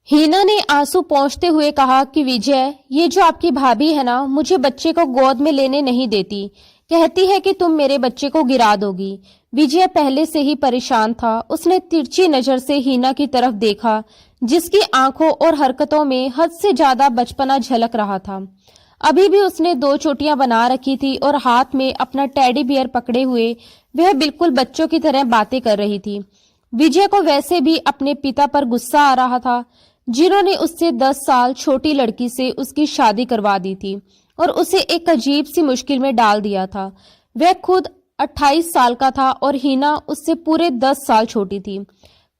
हीना ने आंसू पोंछते हुए कहा कि विजय, ये जो आपकी भाभी है ना, मुझे बच्चे को गोद में लेने नहीं देती। कहती है कि तुम मेरे बच्चे को गिरा दोगी। विजय पहले से ही परेशान था। उसने तिरछी नजर से हीना की तरफ देखा, जिसकी आंखों और हरकतों में हद से ज्यादा बचपना झलक रहा था। अभी भी उसने 2 चोटियां बना रखी थी और हाथ में अपना टेडी बियर पकड़े हुए वह बिल्कुल बच्चों की तरह बातें कर रही थी। विजय को वैसे भी अपने पिता पर गुस्सा आ रहा था, जिन्होंने उससे 10 साल छोटी लड़की से उसकी शादी करवा दी थी और उसे एक अजीब सी मुश्किल में डाल दिया था। वह खुद 28 साल का था और हीना उससे पूरे 10 साल छोटी थी।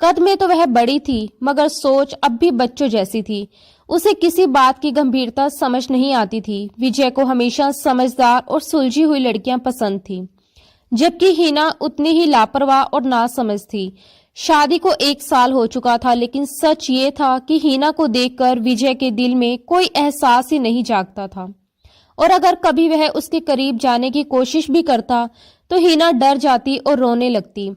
कद में तो वह बड़ी थी, मगर सोच अब भी बच्चों जैसी थी। उसे किसी बात की गंभीरता समझ नहीं आती थी। विजय को हमेशा समझदार और सुलझी हुई लड़कियां पसंद थी, जबकि हीना उतनी ही लापरवाह और नासमझ थी। शादी को 1 साल हो चुका था, लेकिन सच ये था कि हीना को देखकर विजय के दिल में कोई एहसास ही नहीं जागता था, और अगर कभी वह उसके करीब जाने की कोशिश भी करता तो हीना डर जाती और रोने लगती।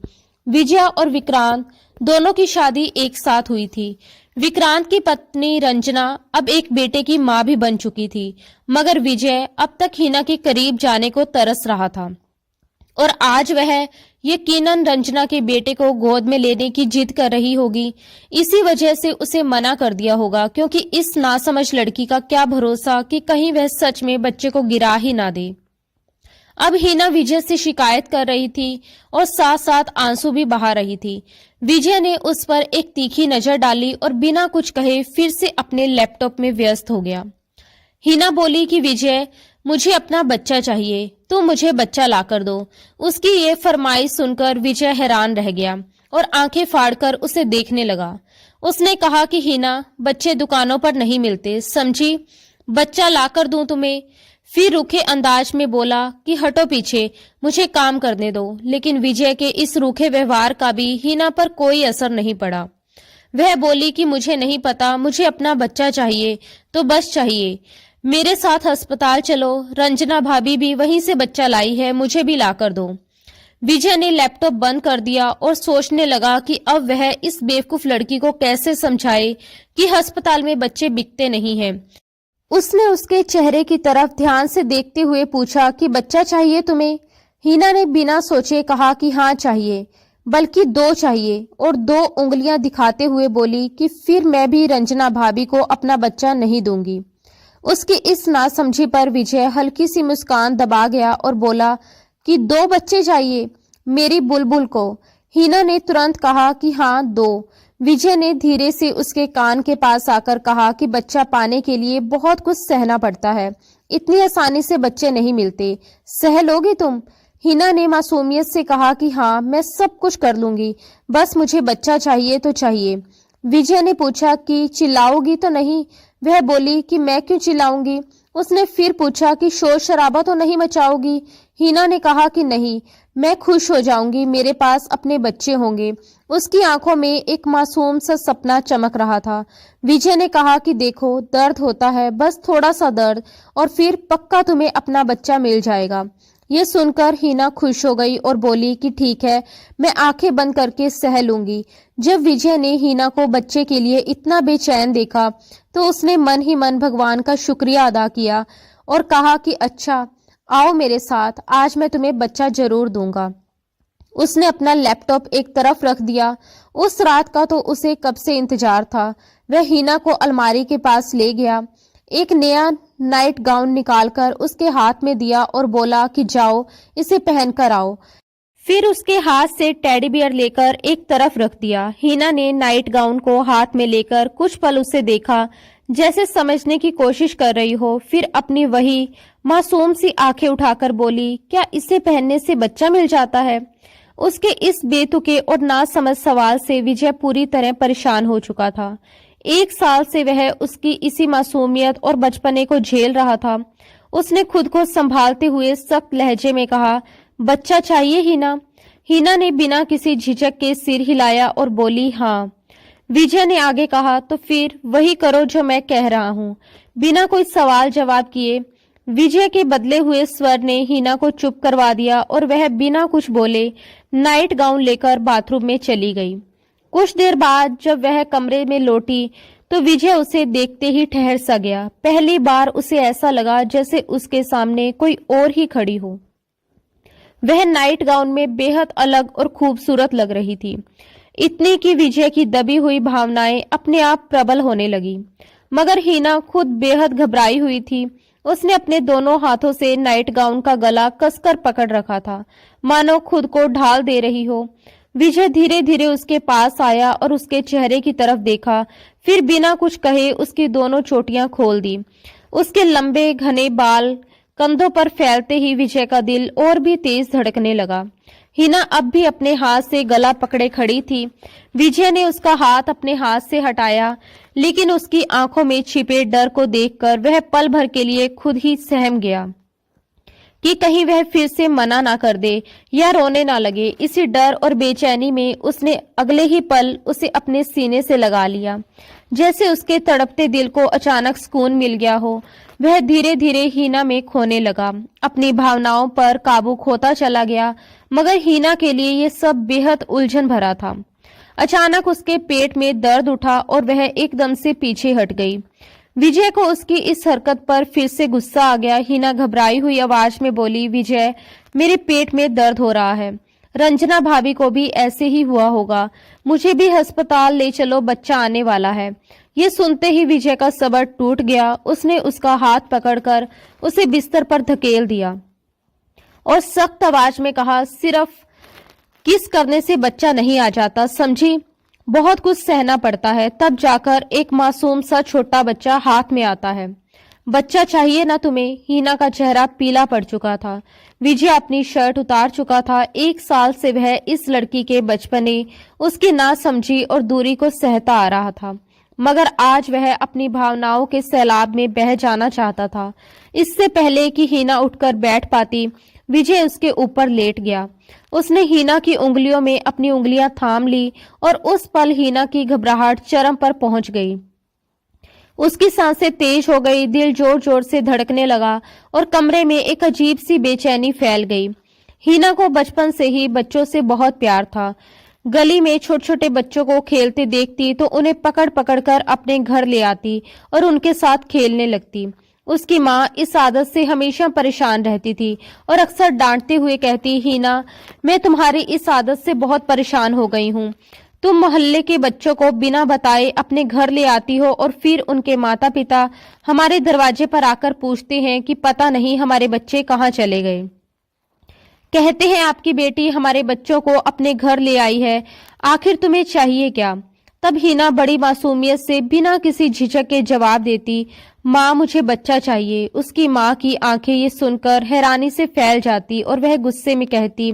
विजय और विक्रांत दोनों की शादी एक साथ हुई थी। विक्रांत की पत्नी रंजना अब एक बेटे की मां भी बन चुकी थी, मगर विजय अब तक हीना के करीब जाने को तरस रहा था और आज वह यकीनन रंजना के बेटे को गोद में लेने की जिद कर रही होगी। इसी वजह से उसे मना कर दिया होगा, क्योंकि इस नासमझ लड़की का क्या भरोसा कि कहीं वह सच में बच्चे को गिरा ही ना दे। अब हीना विजय से शिकायत कर रही थी और साथ साथ आंसू भी बहा रही थी। विजय ने उस पर एक तीखी नजर डाली और बिना कुछ कहे फिर से अपने लैपटॉप में व्यस्त हो गया। हीना बोली कि विजय, मुझे अपना बच्चा चाहिए, तुम मुझे बच्चा लाकर दो। उसकी ये फरमाइश सुनकर विजय हैरान रह गया और आंखें फाड़कर उसे देखने लगा। उसने कहा कि हीना, बच्चे दुकानों पर नहीं मिलते, समझी? बच्चा लाकर दूं तुम्हें? फिर रूखे अंदाज में बोला कि हटो पीछे, मुझे काम करने दो। लेकिन विजय के इस रूखे व्यवहार का भी हीना पर कोई असर नहीं पड़ा। वह बोली कि मुझे नहीं पता, मुझे अपना बच्चा चाहिए तो बस चाहिए। मेरे साथ अस्पताल चलो, रंजना भाभी भी वहीं से बच्चा लाई है, मुझे भी लाकर दो। विजय ने लैपटॉप बंद कर दिया और सोचने लगा कि अब वह इस बेवकूफ लड़की को कैसे समझाए कि अस्पताल में बच्चे बिकते नहीं हैं। उसने उसके चेहरे की तरफ ध्यान से देखते हुए पूछा कि बच्चा चाहिए तुम्हें? हीना ने बिना सोचे कहा कि हाँ चाहिए, बल्कि 2 चाहिए, और 2 उंगलियां दिखाते हुए बोली कि फिर मैं भी रंजना भाभी को अपना बच्चा नहीं दूंगी। उसकी इस नासमझी पर विजय हल्की सी मुस्कान दबा गया और बोला कि 2 बच्चे चाहिए मेरी बुलबुल को। हीना ने तुरंत कहा कि हाँ 2। विजय ने धीरे से उसके कान के पास आकर कहा कि बच्चा पाने के लिए बहुत कुछ सहना पड़ता है, इतनी आसानी से बच्चे नहीं मिलते। सह लोगी तुम? हीना ने मासूमियत से कहा कि हाँ, मैं सब कुछ कर लूंगी, बस मुझे बच्चा चाहिए तो चाहिए। विजय ने पूछा कि चिल्लाओगी तो नहीं? वह बोली कि मैं क्यों चिल्लाऊंगी। उसने फिर पूछा कि शोर शराबा तो नहीं मचाओगी? हीना ने कहा कि नहीं, मैं खुश हो जाऊंगी, मेरे पास अपने बच्चे होंगे। उसकी आंखों में एक मासूम सा सपना चमक रहा था। विजय ने कहा कि देखो, दर्द होता है, बस थोड़ा सा दर्द, और फिर पक्का तुम्हें अपना बच्चा मिल जाएगा। ये सुनकर हीना खुश हो गई और बोली कि ठीक है, मैं आंखें बंद करके सह लूंगी। जब विजय ने हीना को बच्चे के लिए इतना बेचैन देखा तो उसने मन ही मन भगवान का शुक्रिया अदा किया और कहा कि अच्छा, आओ मेरे साथ, आज मैं तुम्हें बच्चा जरूर दूंगा। उसने अपना लैपटॉप एक तरफ रख दिया। उस रात का तो उसे कब से इंतजार था। वह हीना को अलमारी के पास ले गया, एक नया नाइट गाउन निकालकर उसके हाथ में दिया और बोला कि जाओ, इसे पहन कर आओ। फिर उसके हाथ से टेडी बियर लेकर एक तरफ रख दिया। हीना ने नाइट गाउन को हाथ में लेकर कुछ पल उसे देखा, जैसे समझने की कोशिश कर रही हो। फिर अपनी वही मासूम सी आंखें उठाकर बोली, क्या इसे पहनने से बच्चा मिल जाता है? उसके इस बेतुके और नासमझ सवाल से विजय पूरी तरह परेशान हो चुका था। 1 साल से वह उसकी इसी मासूमियत और बचपने को झेल रहा था। उसने खुद को संभालते हुए सख्त लहजे में कहा, बच्चा चाहिए हीना? हीना ने बिना किसी झिझक के सिर हिलाया और बोली हाँ। विजय ने आगे कहा, तो फिर वही करो जो मैं कह रहा हूँ। बिना कोई सवाल जवाब किए विजय के बदले हुए स्वर ने हीना को चुप करवा दिया और वह बिना कुछ बोले नाइट गाउन लेकर बाथरूम में चली गई। कुछ देर बाद जब वह कमरे में लौटी तो विजय उसे देखते ही ठहर सा गया। पहली बार उसे ऐसा लगा जैसे उसके सामने कोई और ही खड़ी हो। वह नाइट गाउन में बेहद अलग और खूबसूरत लग रही थी। इतनी कि विजय की दबी हुई भावनाएं अपने आप प्रबल होने लगी। मगर हीना खुद बेहद घबराई हुई थी। उसने अपने दोनों हाथों से नाइट गाउन का गला कसकर पकड़ रखा था, मानो खुद को ढाल दे रही हो। विजय धीरे धीरे उसके पास आया और उसके चेहरे की तरफ देखा, फिर बिना कुछ कहे उसकी दोनों चोटियां खोल दी। उसके लंबे घने बाल कंधों पर फैलते ही विजय का दिल और भी तेज धड़कने लगा। हिना अब भी अपने हाथ से गला पकड़े खड़ी थी। विजय ने उसका हाथ अपने हाथ से हटाया, लेकिन उसकी आंखों में छिपे डर को देखकर वह पल भर के लिए खुद ही सहम गया कि कहीं वह फिर से मना ना कर दे या रोने ना लगे। इसी डर और बेचैनी में उसने अगले ही पल उसे अपने सीने से लगा लिया, जैसे उसके तड़पते दिल को अचानक सुकून मिल गया हो। वह धीरे धीरे हीना में खोने लगा, अपनी भावनाओं पर काबू खोता चला गया। मगर हीना के लिए ये सब बेहद उलझन भरा था। अचानक उसके पेट में दर्द उठा और वह एकदम से पीछे हट गई। विजय को उसकी इस हरकत पर फिर से गुस्सा आ गया। हीना घबराई हुई आवाज में बोली, विजय, मेरे पेट में दर्द हो रहा है। रंजना भाभी को भी ऐसे ही हुआ होगा। मुझे भी अस्पताल ले चलो, बच्चा आने वाला है। ये सुनते ही विजय का सब्र टूट गया। उसने उसका हाथ पकड़कर उसे बिस्तर पर धकेल दिया और सख्त आवाज में कहा, सिर्फ किस करने से बच्चा नहीं आ जाता, समझी? बहुत कुछ सहना पड़ता है, तब जाकर एक मासूम सा छोटा बच्चा हाथ में आता है। बच्चा चाहिए ना तुम्हें? हीना का चेहरा पीला पड़ चुका था। विजय अपनी शर्ट उतार चुका था। 1 साल से वह इस लड़की के बचपने, उसकी नासमझी और दूरी को सहता आ रहा था, मगर आज वह अपनी भावनाओं के सैलाब में बह जाना चाहता था। इससे पहले कि हीना उठकर बैठ पाती, विजय उसके ऊपर लेट गया। उसने हीना की उंगलियों में अपनी उंगलियां थाम ली और उस पल हीना की घबराहट चरम पर पहुंच गई। उसकी सांसें तेज हो गई, दिल जोर जोर से धड़कने लगा और कमरे में एक अजीब सी बेचैनी फैल गई। हीना को बचपन से ही बच्चों से बहुत प्यार था। गली में छोटे छोटे बच्चों को खेलते देखती तो उन्हें पकड़ पकड़ कर अपने घर ले आती और उनके साथ खेलने लगती। उसकी माँ इस आदत से हमेशा परेशान रहती थी और अक्सर डांटते हुए कहती, हीना, मैं तुम्हारी इस आदत से बहुत परेशान हो गई हूँ। तुम मोहल्ले के बच्चों को बिना बताए अपने घर ले आती हो और फिर उनके माता पिता हमारे दरवाजे पर आकर पूछते हैं कि पता नहीं हमारे बच्चे कहाँ चले गए। कहते हैं आपकी बेटी हमारे बच्चों को अपने घर ले आई है, आखिर तुम्हें चाहिए क्या? तब हीना बड़ी मासूमियत से बिना किसी झिझक के जवाब देती, माँ, मुझे बच्चा चाहिए। उसकी माँ की आंखें ये सुनकर हैरानी से फैल जाती और वह गुस्से में कहती,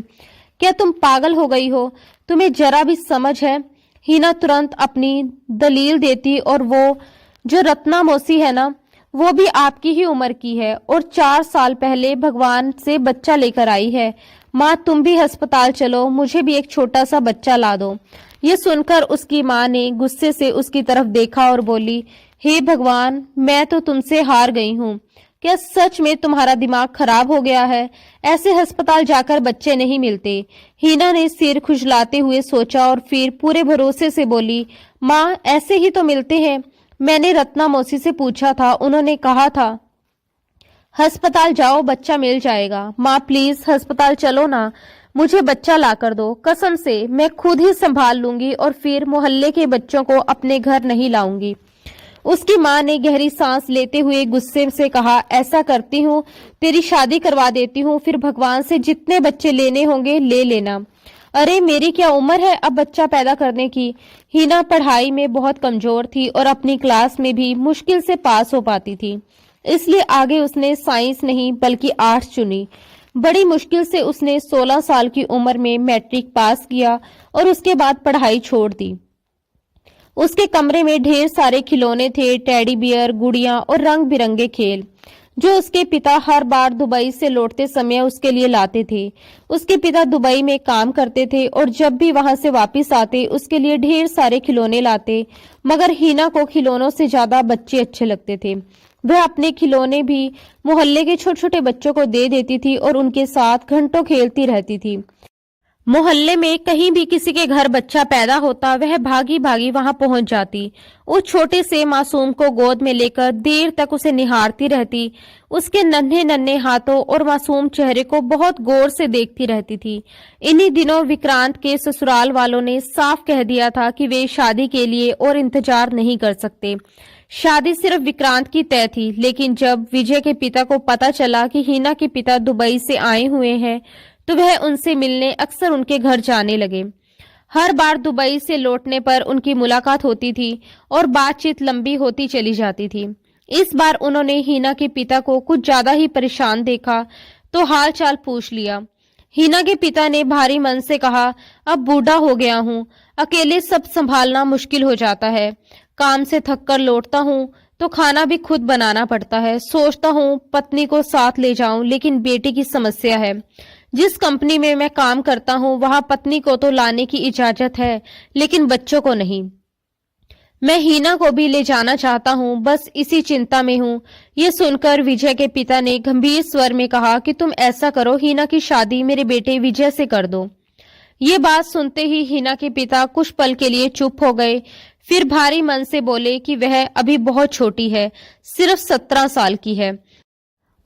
क्या तुम पागल हो गई हो? तुम्हें जरा भी समझ है? हीना तुरंत अपनी दलील देती, और वो जो रत्ना मौसी है ना, वो भी आपकी ही उम्र की है और 4 साल पहले भगवान से बच्चा लेकर आई है। माँ, तुम भी अस्पताल चलो, मुझे भी एक छोटा सा बच्चा ला दो। ये सुनकर उसकी माँ ने गुस्से से उसकी तरफ देखा और बोली, हे भगवान, मैं तो तुमसे हार गई हूँ। क्या सच में तुम्हारा दिमाग खराब हो गया है? ऐसे अस्पताल जाकर बच्चे नहीं मिलते। हीना ने सिर खुजलाते हुए सोचा और फिर पूरे भरोसे से बोली, माँ, ऐसे ही तो मिलते हैं। मैंने रत्ना मौसी से पूछा था, उन्होंने कहा था अस्पताल जाओ, बच्चा मिल जाएगा। माँ, प्लीज अस्पताल चलो ना, मुझे बच्चा ला कर दो। कसम से मैं खुद ही संभाल लूंगी और फिर मोहल्ले के बच्चों को अपने घर नहीं लाऊंगी। उसकी माँ ने गहरी सांस लेते हुए गुस्से से कहा, ऐसा करती हूँ, तेरी शादी करवा देती हूँ, फिर भगवान से जितने बच्चे लेने होंगे ले लेना। अरे मेरी क्या उम्र है अब बच्चा पैदा करने की? हीना पढ़ाई में बहुत कमजोर थी और अपनी क्लास में भी मुश्किल से पास हो पाती थी, इसलिए आगे उसने साइंस नहीं बल्कि आर्ट्स चुनी। बड़ी मुश्किल से उसने 16 साल की उम्र में मैट्रिक पास किया और उसके बाद पढ़ाई छोड़ दी। उसके कमरे में ढेर सारे खिलौने थे, टेडी बियर, गुड़ियां और रंग बिरंगे खेल, जो उसके पिता हर बार दुबई से लौटते समय उसके लिए लाते थे। उसके पिता दुबई में काम करते थे और जब भी वहां से वापस आते उसके लिए ढेर सारे खिलौने लाते, मगर हीना को खिलौनों से ज्यादा बच्चे अच्छे लगते थे। वह अपने खिलौने भी मोहल्ले के छोटे छोटे बच्चों को दे देती थी और उनके साथ घंटों खेलती रहती थी। मोहल्ले में कहीं भी किसी के घर बच्चा पैदा होता, वह भागी भागी वहां पहुंच जाती। उस छोटे से मासूम को गोद में लेकर देर तक उसे निहारती रहती। उसके नन्हे नन्हे हाथों और मासूम चेहरे को बहुत गौर से देखती रहती थी। इन्हीं दिनों विक्रांत के ससुराल वालों ने साफ कह दिया था कि वे शादी के लिए और इंतजार नहीं कर सकते। शादी सिर्फ विक्रांत की तय थी, लेकिन जब विजय के पिता को पता चला कि हिना के पिता दुबई से आए हुए हैं, तो वह उनसे मिलने अक्सर उनके घर जाने लगे। हर बार दुबई से लौटने पर उनकी मुलाकात होती थी और बातचीत लंबी होती चली जाती थी। इस बार उन्होंने हिना के पिता को कुछ ज्यादा ही परेशान देखा, तो हाल चाल पूछ लिया। हिना के पिता ने भारी मन से कहा, अब बूढ़ा हो गया हूँ, अकेले सब संभालना मुश्किल हो जाता है। काम से थक कर लौटता हूँ तो खाना भी खुद बनाना पड़ता है। सोचता हूँ पत्नी को साथ ले जाऊं, लेकिन बेटी की समस्या है। जिस कंपनी में मैं काम करता हूँ वहां पत्नी को तो लाने की इजाजत है, लेकिन बच्चों को नहीं। मैं हिना को भी ले जाना चाहता हूँ, बस इसी चिंता में हूँ। ये सुनकर विजय के पिता ने गंभीर स्वर में कहा कि तुम ऐसा करो, हिना की शादी मेरे बेटे विजय से कर दो। ये बात सुनते ही हिना के पिता कुछ पल के लिए चुप हो गए, फिर भारी मन से बोले कि वह अभी बहुत छोटी है, सिर्फ 17 साल की है।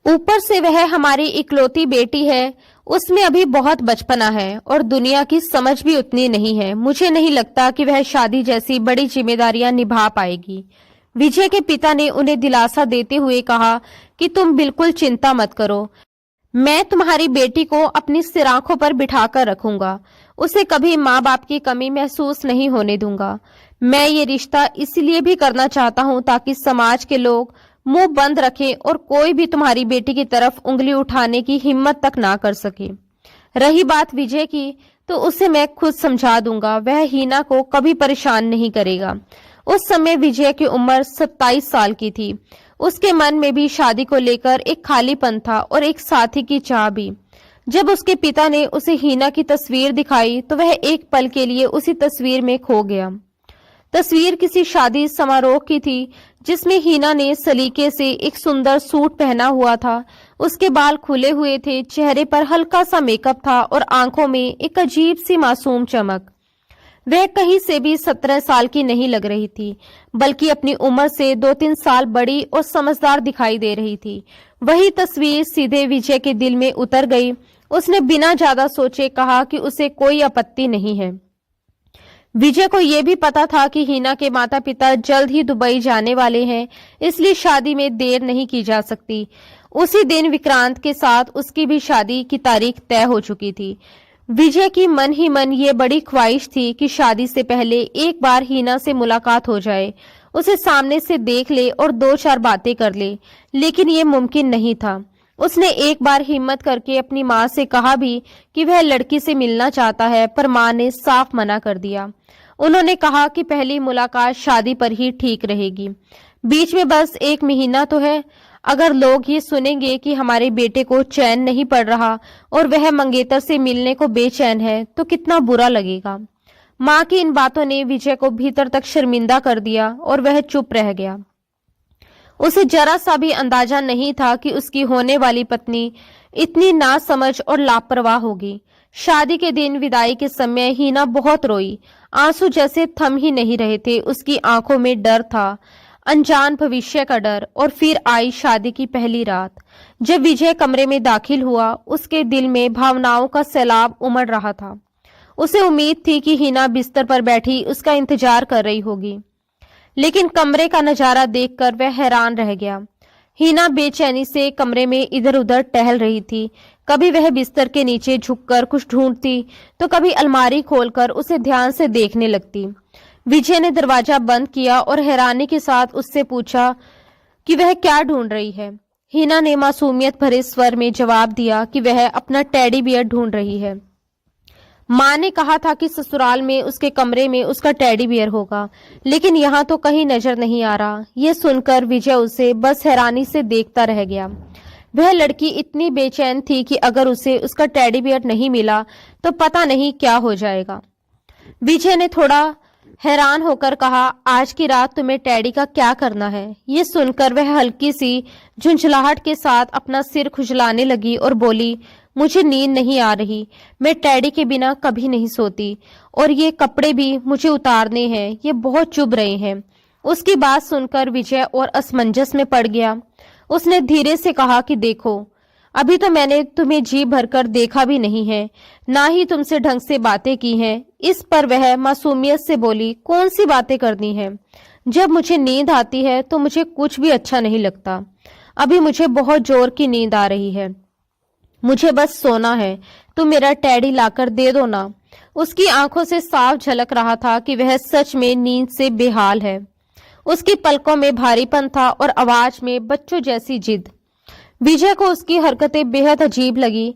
ऊपर से वह हमारी इकलौती बेटी है, उसमें अभी बहुत बचपना है और दुनिया की समझ भी उतनी नहीं है। मुझे नहीं लगता कि वह शादी जैसी बड़ी जिम्मेदारियां निभा पाएगी। विजय के पिता ने उन्हें दिलासा देते हुए कहा कि तुम बिल्कुल चिंता मत करो, मैं तुम्हारी बेटी को अपनी सिर आंखों पर बिठाकर रखूंगा। उसे कभी माँ बाप की कमी महसूस नहीं होने दूंगा। मैं ये रिश्ता इसलिए भी करना चाहता हूँ ताकि समाज के लोग मुंह बंद रखें और कोई भी तुम्हारी बेटी की तरफ उंगली उठाने की हिम्मत तक ना कर सके। रही बात विजय की, तो उसे मैं खुद समझा दूंगा, वह हिना को कभी परेशान नहीं करेगा। उस समय विजय की उम्र 27 साल की थी। उसके मन में भी शादी को लेकर एक खालीपन था और एक साथी की चाह भी। जब उसके पिता ने उसे हिना की तस्वीर दिखाई तो वह एक पल के लिए उसी तस्वीर में खो गया। तस्वीर किसी शादी समारोह की थी जिसमें हिना ने सलीके से एक सुंदर सूट पहना हुआ था। उसके बाल खुले हुए थे, चेहरे पर हल्का सा मेकअप था और आंखों में एक अजीब सी मासूम चमक। वह कहीं से भी 17 साल की नहीं लग रही थी, बल्कि अपनी उम्र से 2-3 साल बड़ी और समझदार दिखाई दे रही थी। वही तस्वीर सीधे विजय के दिल में उतर गई। उसने बिना ज्यादा सोचे कहा कि उसे कोई आपत्ति नहीं है। विजय को यह भी पता था कि हिना के माता पिता जल्द ही दुबई जाने वाले हैं, इसलिए शादी में देर नहीं की जा सकती। उसी दिन विक्रांत के साथ उसकी भी शादी की तारीख तय हो चुकी थी। विजय की मन ही मन ये बड़ी ख्वाहिश थी कि शादी से पहले एक बार हिना से मुलाकात हो जाए, उसे सामने से देख ले और 2-4 बातें कर ले, लेकिन ये मुमकिन नहीं था। उसने एक बार हिम्मत करके अपनी माँ से कहा भी कि वह लड़की से मिलना चाहता है, पर माँ ने साफ मना कर दिया। उन्होंने कहा कि पहली मुलाकात शादी पर ही ठीक रहेगी, बीच में बस 1 महीना तो है। अगर लोग ये सुनेंगे कि हमारे बेटे को चैन नहीं पड़ रहा और वह मंगेतर से मिलने को बेचैन है, तो कितना बुरा लगेगा। माँ की इन बातों ने विजय को भीतर तक शर्मिंदा कर दिया और वह चुप रह गया। उसे जरा सा भी अंदाजा नहीं था कि उसकी होने वाली पत्नी इतनी नासमझ और लापरवाह होगी। शादी के दिन विदाई के समय हिना बहुत रोई, आंसू जैसे थम ही नहीं रहे थे। उसकी आंखों में डर था, अनजान भविष्य का डर। और फिर आई शादी की पहली रात। जब विजय कमरे में दाखिल हुआ, उसके दिल में भावनाओं का सैलाब उमड़ रहा था। उसे उम्मीद थी कि हिना बिस्तर पर बैठी उसका इंतजार कर रही होगी, लेकिन कमरे का नजारा देखकर वह हैरान रह गया। हिना बेचैनी से कमरे में इधर उधर टहल रही थी। कभी वह बिस्तर के नीचे झुककर कुछ ढूंढती, तो कभी अलमारी खोलकर उसे ध्यान से देखने लगती। विजय ने दरवाजा बंद किया और हैरानी के साथ उससे पूछा कि वह क्या ढूंढ रही है। हिना ने मासूमियत भरे स्वर में जवाब दिया कि वह अपना टेडी बियर ढूंढ रही है। माँ ने कहा था कि ससुराल में उसके कमरे में उसका टेडी बियर होगा, लेकिन यहाँ तो कहीं नजर नहीं आ रहा। ये सुनकर विजय उसे बस हैरानी से देखता रह गया। वह लड़की इतनी बेचैन थी कि अगर उसे उसका टेडी बियर नहीं मिला तो पता नहीं क्या हो जाएगा। विजय ने थोड़ा हैरान होकर कहा, आज की रात तुम्हें टेडी का क्या करना है? ये सुनकर वह हल्की सी झुंझलाहट के साथ अपना सिर खुजलाने लगी और बोली, मुझे नींद नहीं आ रही। मैं टैडी के बिना कभी नहीं सोती और ये कपड़े भी मुझे उतारने हैं, ये बहुत चुभ रहे हैं। उसकी बात सुनकर विजय और असमंजस में पड़ गया। उसने धीरे से कहा कि देखो, अभी तो मैंने तुम्हें जी भरकर देखा भी नहीं है, ना ही तुमसे ढंग से बातें की हैं। इस पर वह मासूमियत से बोली, कौन सी बातें करनी है? जब मुझे नींद आती है तो मुझे कुछ भी अच्छा नहीं लगता। अभी मुझे बहुत जोर की नींद आ रही है, मुझे बस सोना है। तुम मेरा टैडी लाकर दे दो ना। उसकी आंखों से साफ झलक रहा था कि वह सच में नींद से बेहाल है। उसकी पलकों में भारीपन था और आवाज में बच्चों जैसी जिद। विजय को उसकी हरकतें बेहद अजीब लगी।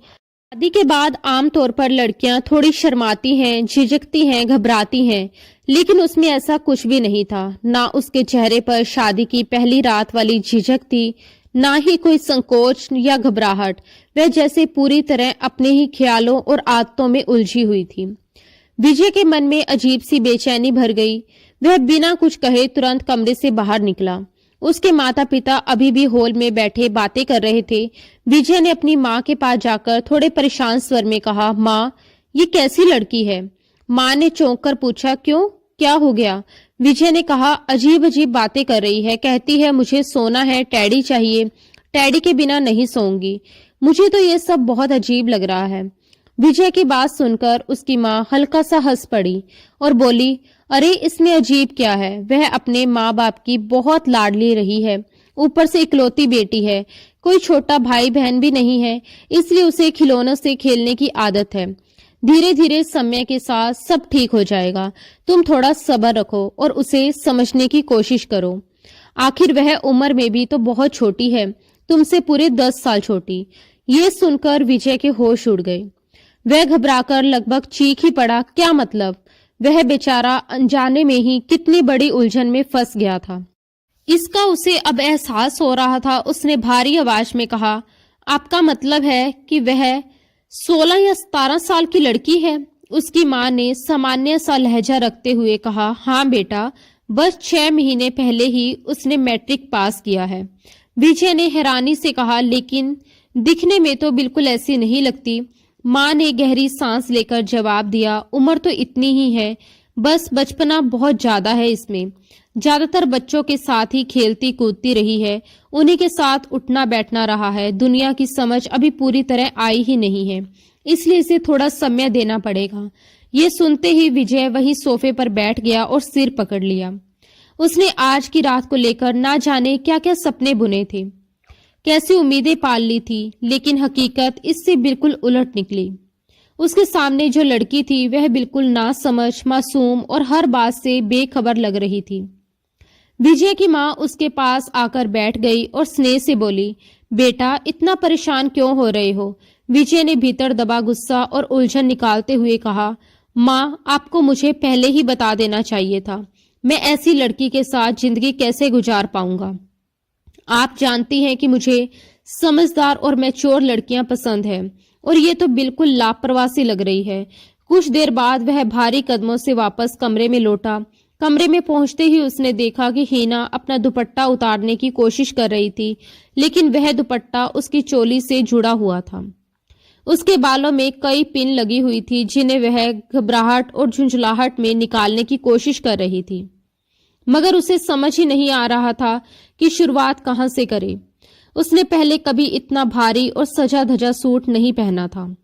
शादी के बाद आमतौर पर लड़कियां थोड़ी शर्माती हैं, झिझकती हैं, घबराती हैं, लेकिन उसमें ऐसा कुछ भी नहीं था। ना उसके चेहरे पर शादी की पहली रात वाली झिझक थी, ना ही कोई संकोच या घबराहट। वह जैसे पूरी तरह अपने ही ख्यालों और आदतों में उलझी हुई थी। विजय के मन में अजीब सी बेचैनी भर गई। वह बिना कुछ कहे तुरंत कमरे से बाहर निकला। उसके माता पिता अभी भी हॉल में बैठे बातें कर रहे थे। विजय ने अपनी माँ के पास जाकर थोड़े परेशान स्वर में कहा, माँ, ये कैसी लड़की है? माँ ने चौंक कर पूछा, क्यों, क्या हो गया? विजय ने कहा, अजीब अजीब बातें कर रही है। कहती है मुझे सोना है, टैडी चाहिए, टैडी के बिना नहीं सोऊंगी। मुझे तो ये सब बहुत अजीब लग रहा है। विजय की बात सुनकर उसकी माँ हल्का सा हंस पड़ी और बोली, अरे इसमें अजीब क्या है? वह अपने माँ बाप की बहुत लाडली रही है, ऊपर से इकलौती बेटी है, कोई छोटा भाई बहन भी नहीं है, इसलिए उसे खिलौनों से खेलने की आदत है। धीरे धीरे समय के साथ सब ठीक हो जाएगा। तुम थोड़ा सब्र रखो और उसे समझने की कोशिश करो। आखिर वह उम्र में भी तो बहुत छोटी है, तुमसे पूरे 10 साल छोटी। ये सुनकर विजय के होश उड़ गए। वह घबराकर लगभग चीख ही पड़ा। क्या मतलब? वह बेचारा अनजाने में ही कितनी बड़ी उलझन में फंस गया था, इसका उसे अब एहसास हो रहा था। उसने भारी आवाज में कहा, आपका मतलब है कि वह 16 या 17 साल की लड़की है? उसकी माँ ने सामान्य सा लहजा रखते हुए कहा, हाँ बेटा, बस 6 महीने पहले ही उसने मैट्रिक पास किया है। विजय ने हैरानी से कहा, लेकिन दिखने में तो बिल्कुल ऐसी नहीं लगती। माँ ने गहरी सांस लेकर जवाब दिया, उम्र तो इतनी ही है, बस बचपना बहुत ज्यादा है इसमें। ज्यादातर बच्चों के साथ ही खेलती कूदती रही है, उन्हीं के साथ उठना बैठना रहा है। दुनिया की समझ अभी पूरी तरह आई ही नहीं है, इसलिए इसे थोड़ा समय देना पड़ेगा। ये सुनते ही विजय वही सोफे पर बैठ गया और सिर पकड़ लिया। उसने आज की रात को लेकर ना जाने क्या क्या सपने बुने थे, कैसी उम्मीदें पाल ली थी, लेकिन हकीकत इससे बिल्कुल उलट निकली। उसके सामने जो लड़की थी वह बिल्कुल नासमझ, मासूम और हर बात से बेखबर लग रही थी। विजय की माँ उसके पास आकर बैठ गई और स्नेह से बोली, बेटा इतना परेशान क्यों हो रहे हो? विजय ने भीतर दबा गुस्सा और उलझन निकालते हुए कहा, माँ, आपको मुझे पहले ही बता देना चाहिए था। मैं ऐसी लड़की के साथ जिंदगी कैसे गुजार पाऊंगा? आप जानती हैं कि मुझे समझदार और मैच्योर लड़कियां पसंद है, और ये तो बिल्कुल लापरवाह सी लग रही है। कुछ देर बाद वह भारी कदमों से वापस कमरे में लौटा। कमरे में पहुंचते ही उसने देखा कि हीना अपना दुपट्टा उतारने की कोशिश कर रही थी, लेकिन वह दुपट्टा उसकी चोली से जुड़ा हुआ था। उसके बालों में कई पिन लगी हुई थी, जिन्हें वह घबराहट और झुंझलाहट में निकालने की कोशिश कर रही थी, मगर उसे समझ ही नहीं आ रहा था कि शुरुआत कहां से करे। उसने पहले कभी इतना भारी और सजा धजा सूट नहीं पहना था,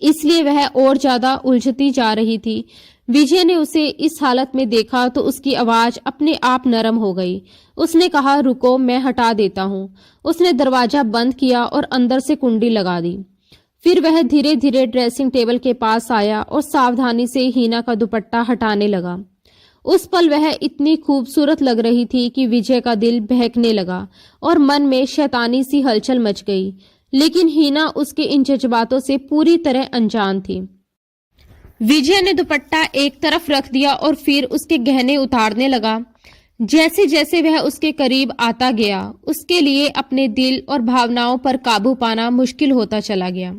इसलिए वह और ज्यादा उलझती जा रही थी। विजय ने उसे इस हालत में देखा तो उसकी आवाज अपने आप नरम हो गई। उसने कहा, रुको, मैं हटा देता हूँ। उसने दरवाजा बंद किया और अंदर से कुंडी लगा दी। फिर वह धीरे धीरे ड्रेसिंग टेबल के पास आया और सावधानी से हीना का दुपट्टा हटाने लगा। उस पल वह इतनी खूबसूरत लग रही थी कि विजय का दिल बहकने लगा और मन में शैतानी सी हलचल मच गई, लेकिन हीना उसके इन जज्बातों से पूरी तरह अनजान थी। विजय ने दुपट्टा एक तरफ रख दिया और फिर उसके गहने उतारने लगा। जैसे जैसे वह उसके करीब आता गया, उसके लिए अपने दिल और भावनाओं पर काबू पाना मुश्किल होता चला गया।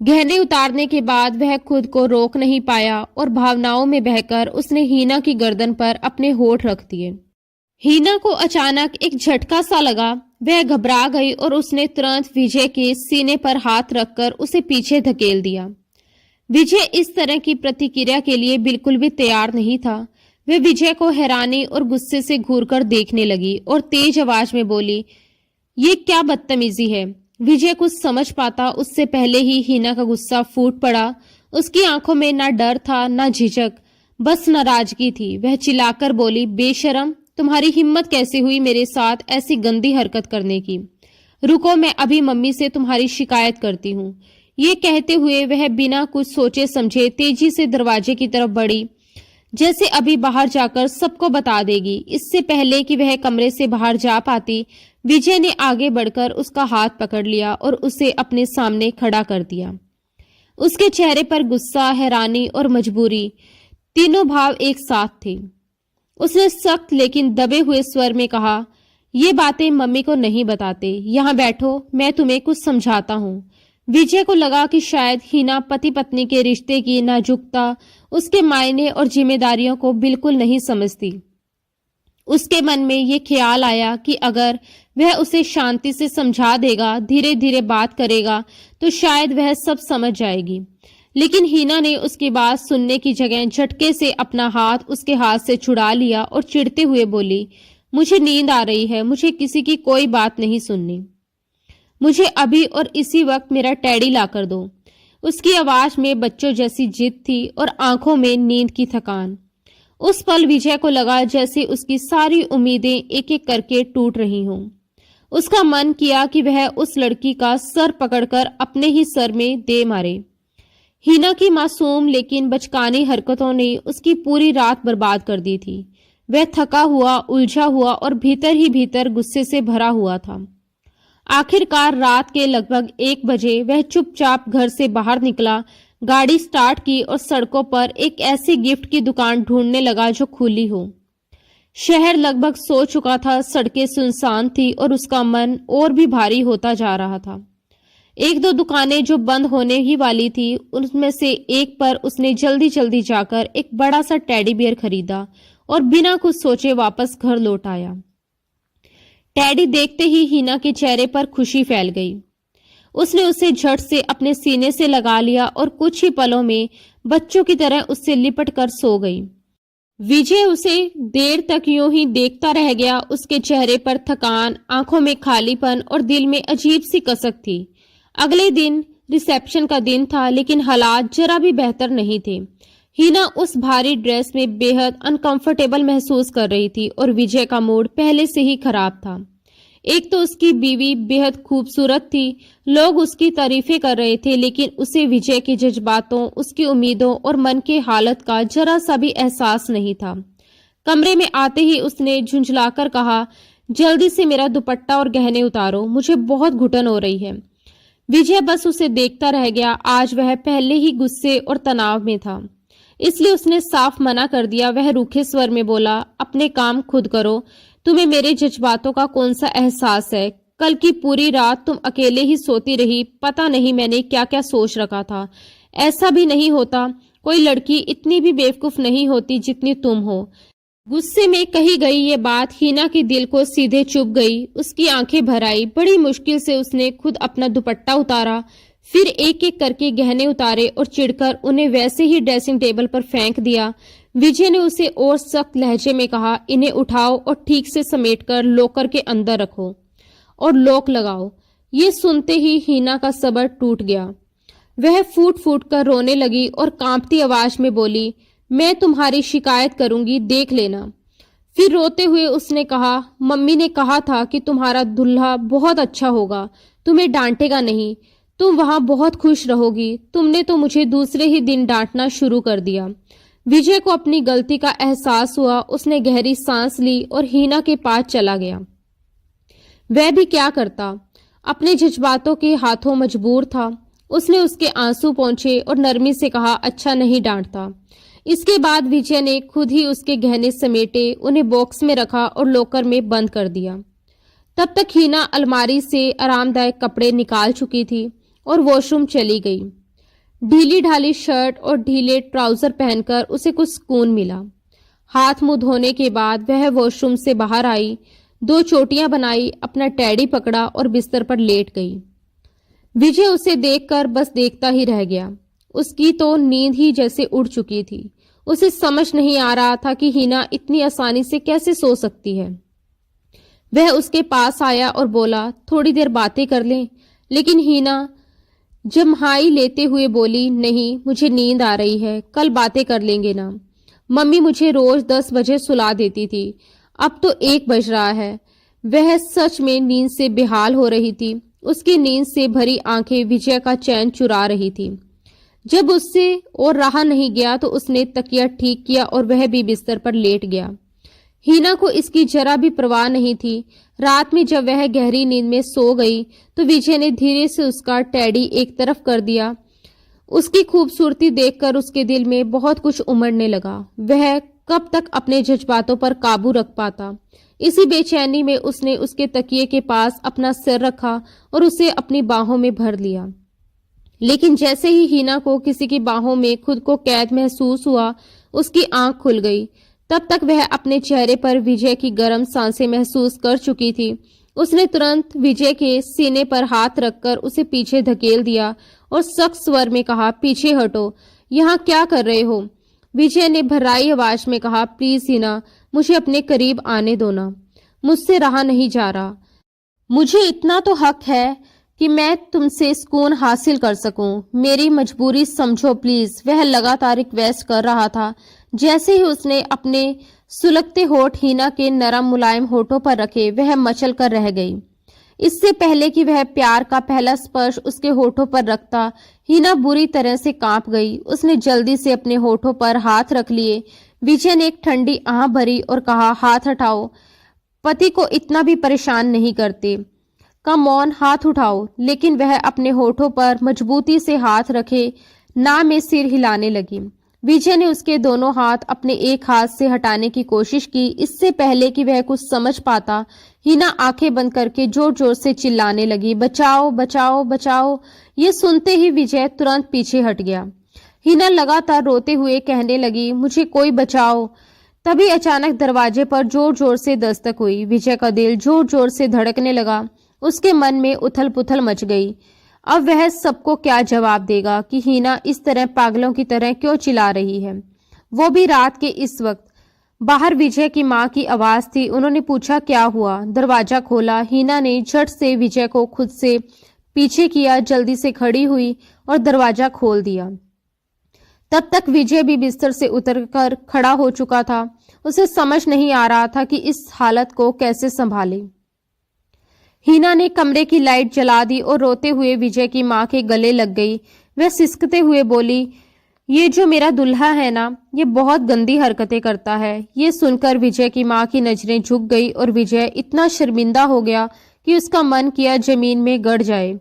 गहने उतारने के बाद वह खुद को रोक नहीं पाया और भावनाओं में बहकर उसने हीना की गर्दन पर अपने होठ रख दिए। हीना को अचानक एक झटका सा लगा। वह घबरा गई और उसने तुरंत विजय के सीने पर हाथ रखकर उसे पीछे धकेल दिया। विजय इस तरह की प्रतिक्रिया के लिए बिल्कुल भी तैयार नहीं था। वह विजय को हैरानी और गुस्से से घूरकर देखने लगी और तेज आवाज में बोली, ये क्या बदतमीजी है। विजय कुछ समझ पाता उससे पहले ही हिना का गुस्सा फूट पड़ा। उसकी आंखों में ना डर था ना झिझक, बस नाराजगी थी। वह चिल्लाकर बोली, बेशरम, तुम्हारी हिम्मत कैसे हुई मेरे साथ ऐसी गंदी हरकत करने की। रुको, मैं अभी मम्मी से तुम्हारी शिकायत करती हूँ। ये कहते हुए वह बिना कुछ सोचे समझे तेजी से दरवाजे की तरफ बढ़ी, जैसे अभी बाहर जाकर सबको बता देगी। इससे पहले कि वह कमरे से बाहर जा पाती, विजय ने आगे बढ़कर उसका हाथ पकड़ लिया और उसे अपने सामने खड़ा कर दिया। उसके चेहरे पर गुस्सा, हैरानी और मजबूरी, तीनों भाव एक साथ थे। उसने सख्त लेकिन दबे हुए स्वर में कहा, ये बातें मम्मी को नहीं बताते, यहाँ बैठो, मैं तुम्हें कुछ समझाता हूँ। विजय को लगा कि शायद हिना पति पत्नी के रिश्ते की नाजुकता, उसके मायने और जिम्मेदारियों को बिल्कुल नहीं समझती। उसके मन में ये ख्याल आया कि अगर वह उसे शांति से समझा देगा, धीरे धीरे बात करेगा, तो शायद वह सब समझ जाएगी। लेकिन हिना ने उसकी बात सुनने की जगह झटके से अपना हाथ उसके हाथ से छुड़ा लिया और चिढ़ते हुए बोली, मुझे नींद आ रही है, मुझे किसी की कोई बात नहीं सुननी। मुझे अभी और इसी वक्त मेरा टैडी ला कर दो। उसकी आवाज में बच्चों जैसी जिद थी और आंखों में नींद की थकान। उस पल विजय को लगा जैसे उसकी सारी उम्मीदें एक एक करके टूट रही हों। उसका मन किया कि वह उस लड़की का सर पकड़कर अपने ही सर में दे मारे। हिना की मासूम लेकिन बचकानी हरकतों ने उसकी पूरी रात बर्बाद कर दी थी। वह थका हुआ, उलझा हुआ और भीतर ही भीतर गुस्से से भरा हुआ था। आखिरकार रात के लगभग 1 बजे वह चुपचाप घर से बाहर निकला, गाड़ी स्टार्ट की और सड़कों पर एक ऐसी गिफ्ट की दुकान ढूंढने लगा जो खुली हो। शहर लगभग सो चुका था, सड़कें सुनसान थी और उसका मन और भी भारी होता जा रहा था। 1-2 दुकानें जो बंद होने ही वाली थी, उनमें से एक पर उसने जल्दी जल्दी जाकर एक बड़ा सा टेडी बियर खरीदा और बिना कुछ सोचे वापस घर लौट आया। टेडी देखते ही हिना के चेहरे पर खुशी फैल गई। उसने उसे झट से अपने सीने से लगा लिया और कुछ ही पलों में बच्चों की तरह उससे लिपट कर सो गई। विजय उसे देर तक यूं ही देखता रह गया। उसके चेहरे पर थकान, आंखों में खालीपन और दिल में अजीब सी कसक थी। अगले दिन रिसेप्शन का दिन था, लेकिन हालात जरा भी बेहतर नहीं थे। हिना उस भारी ड्रेस में बेहद अनकंफर्टेबल महसूस कर रही थी और विजय का मूड पहले से ही खराब था। एक तो उसकी बीवी बेहद खूबसूरत थी, लोग उसकी तारीफें कर रहे थे, लेकिन उसे विजय के जज्बातों, उसकी उम्मीदों और मन की हालत का जरा सा भी एहसास नहीं था। कमरे में आते ही उसने झुंझलाकर कहा, जल्दी से मेरा दुपट्टा और गहने उतारो, मुझे बहुत घुटन हो रही है। विजय बस उसे देखता रह गया। आज वह पहले ही गुस्से और तनाव में था, इसलिए उसने साफ मना कर दिया। वह रूखे स्वर में बोला, अपने काम खुद करो, तुम्हें मेरे जज्बातों का कौन सा एहसास है। कल की पूरी रात तुम अकेले ही सोती रही, पता नहीं मैंने क्या क्या सोच रखा था। ऐसा भी नहीं होता, कोई लड़की इतनी भी बेवकूफ नहीं होती जितनी तुम हो। गुस्से में कही गई ये बात हिना के दिल को सीधे चुभ गई। उसकी आंखें भर आई। बड़ी मुश्किल से उसने खुद अपना दुपट्टा उतारा, फिर एक एक करके गहने उतारे और चिढ़कर उन्हें वैसे ही ड्रेसिंग टेबल पर फेंक दिया। विजय ने उसे और सख्त लहजे में कहा, इन्हें उठाओ और ठीक से समेटकर लॉकर के अंदर रखो और लॉक लगाओ। ये सुनते ही हिना का सब्र टूट गया। वह फूट फूट कर रोने लगी और कांपती आवाज में बोली, मैं तुम्हारी शिकायत करूंगी, देख लेना। फिर रोते हुए उसने कहा, मम्मी ने कहा था कि तुम्हारा दूल्हा बहुत अच्छा होगा, तुम्हें डांटेगा नहीं, तुम वहां बहुत खुश रहोगी। तुमने तो मुझे दूसरे ही दिन डांटना शुरू कर दिया। विजय को अपनी गलती का एहसास हुआ। उसने गहरी सांस ली और हिना के पास चला गया। वह भी क्या करता, अपने जज्बातों के हाथों मजबूर था। उसने उसके आंसू पोंछे और नरमी से कहा, अच्छा नहीं डांटता। इसके बाद विजय ने खुद ही उसके गहने समेटे, उन्हें बॉक्स में रखा और लॉकर में बंद कर दिया। तब तक हिना अलमारी से आरामदायक कपड़े निकाल चुकी थी और वॉशरूम चली गई। ढीली ढाली शर्ट और ढीले ट्राउजर पहनकर उसे कुछ सुकून मिला। हाथ मुंह धोने के बाद वह वॉशरूम से बाहर आई 2 चोटियां बनाई, अपना टैडी पकड़ा और बिस्तर पर लेट गई। विजय उसे देखकर बस देखता ही रह गया। उसकी तो नींद ही जैसे उड़ चुकी थी। उसे समझ नहीं आ रहा था कि हिना इतनी आसानी से कैसे सो सकती है। वह उसके पास आया और बोला, थोड़ी देर बातें कर लें। लेकिन हिना जम्हाई लेते हुए बोली, नहीं, मुझे नींद आ रही है, कल बातें कर लेंगे ना। मम्मी मुझे रोज 10 बजे सुला देती थी, अब तो 1 बज रहा है। वह सच में नींद से बेहाल हो रही थी। उसकी नींद से भरी आंखें विजय का चैन चुरा रही थी। जब उससे और रहा नहीं गया तो उसने तकिया ठीक किया और वह भी बिस्तर पर लेट गया। हिना को इसकी जरा भी परवाह नहीं थी। रात में जब वह गहरी नींद में सो गई तो विजय ने धीरे से उसका टैडी एक तरफ कर दिया। उसकी खूबसूरती देखकर उसके दिल में बहुत कुछ उमड़ने लगा। वह कब तक अपने जज्बातों पर काबू रख पाता। इसी बेचैनी में उसने उसके तकिए के पास अपना सिर रखा और उसे अपनी बाहों में भर लिया। लेकिन जैसे ही हिना को किसी की बाहों में खुद को कैद महसूस हुआ, उसकी आंख खुल गई। तब तक वह अपने चेहरे पर विजय की गर्म सांसें महसूस कर चुकी थी। उसने तुरंत विजय के सीने पर हाथ रखकर उसे पीछे धकेल दिया और सख्त स्वर में कहा, पीछे हटो, यहाँ क्या कर रहे हो? विजय ने भर्राई आवाज में कहा, प्लीज हिना, मुझे अपने करीब आने दो ना, मुझसे रहा नहीं जा रहा। मुझे इतना तो हक है कि मैं तुमसे सुकून हासिल कर सकूं। मेरी मजबूरी समझो प्लीज। वह लगातार रिक्वेस्ट कर रहा था। जैसे ही उसने अपने सुलगते होठ हिना के नरम मुलायम होठों पर रखे, वह मचल कर रह गई। इससे पहले कि वह प्यार का पहला स्पर्श उसके होठों पर रखता, हिना बुरी तरह से कांप गई। उसने जल्दी से अपने होठों पर हाथ रख लिए। विजय ने एक ठंडी आह भरी और कहा, हाथ हटाओ, पति को इतना भी परेशान नहीं करते। कम ऑन, हाथ उठाओ। लेकिन वह अपने होठों पर मजबूती से हाथ रखे ना में सिर हिलाने लगी। विजय ने उसके दोनों हाथ अपने एक हाथ से हटाने की कोशिश की। इससे पहले कि वह कुछ समझ पाता, हिना आंखें बंद करके जोर जोर से चिल्लाने लगी, बचाओ बचाओ बचाओ। ये सुनते ही विजय तुरंत पीछे हट गया। हिना लगातार रोते हुए कहने लगी, मुझे कोई बचाओ। तभी अचानक दरवाजे पर जोर जोर से दस्तक हुई। विजय का दिल जोर जोर से धड़कने लगा। उसके मन में उथल पुथल मच गई। अब वह सबको क्या जवाब देगा कि हिना इस तरह पागलों की तरह क्यों चिल्ला रही है, वो भी रात के इस वक्त। बाहर विजय की माँ की आवाज थी। उन्होंने पूछा, क्या हुआ? दरवाजा खोला। हिना ने झट से विजय को खुद से पीछे किया, जल्दी से खड़ी हुई और दरवाजा खोल दिया। तब तक विजय भी बिस्तर से उतरकर खड़ा हो चुका था। उसे समझ नहीं आ रहा था कि इस हालत को कैसे संभाले। हिना ने कमरे की लाइट जला दी और रोते हुए विजय की मां के गले लग गई। वह सिसकते हुए बोली, ये जो मेरा दुल्हा है ना, ये बहुत गंदी हरकतें करता है। ये सुनकर विजय की मां की नजरें झुक गई और विजय इतना शर्मिंदा हो गया कि उसका मन किया जमीन में गड़ जाए।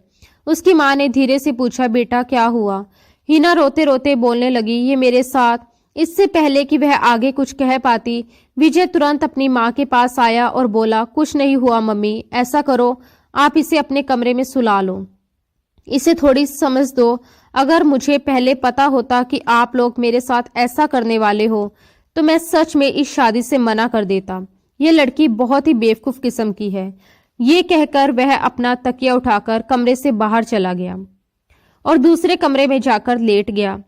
उसकी मां ने धीरे से पूछा, बेटा क्या हुआ? हिना रोते रोते बोलने लगी, ये मेरे साथ। इससे पहले कि वह आगे कुछ कह पाती, विजय तुरंत अपनी मां के पास आया और बोला, कुछ नहीं हुआ मम्मी, ऐसा करो, आप इसे अपने कमरे में सुला लो, इसे थोड़ी समझ दो। अगर मुझे पहले पता होता कि आप लोग मेरे साथ ऐसा करने वाले हो तो मैं सच में इस शादी से मना कर देता। ये लड़की बहुत ही बेवकूफ किस्म की है। ये कहकर वह अपना तकिया उठाकर कमरे से बाहर चला गया और दूसरे कमरे में जाकर लेट गया।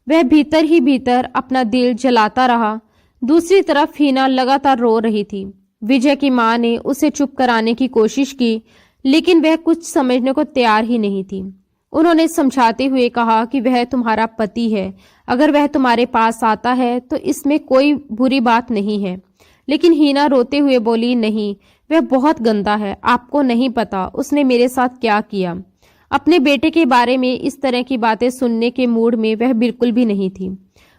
वह भीतर ही भीतर अपना दिल जलाता रहा। दूसरी तरफ हिना लगातार रो रही थी। विजय की मां ने उसे चुप कराने की कोशिश की, लेकिन वह कुछ समझने को तैयार ही नहीं थी। उन्होंने समझाते हुए कहा कि वह तुम्हारा पति है, अगर वह तुम्हारे पास आता है तो इसमें कोई बुरी बात नहीं है। लेकिन हिना रोते हुए बोली, नहीं, वह बहुत गंदा है, आपको नहीं पता उसने मेरे साथ क्या किया। अपने बेटे के बारे में इस तरह की बातें सुनने के मूड में वह बिल्कुल भी नहीं थी।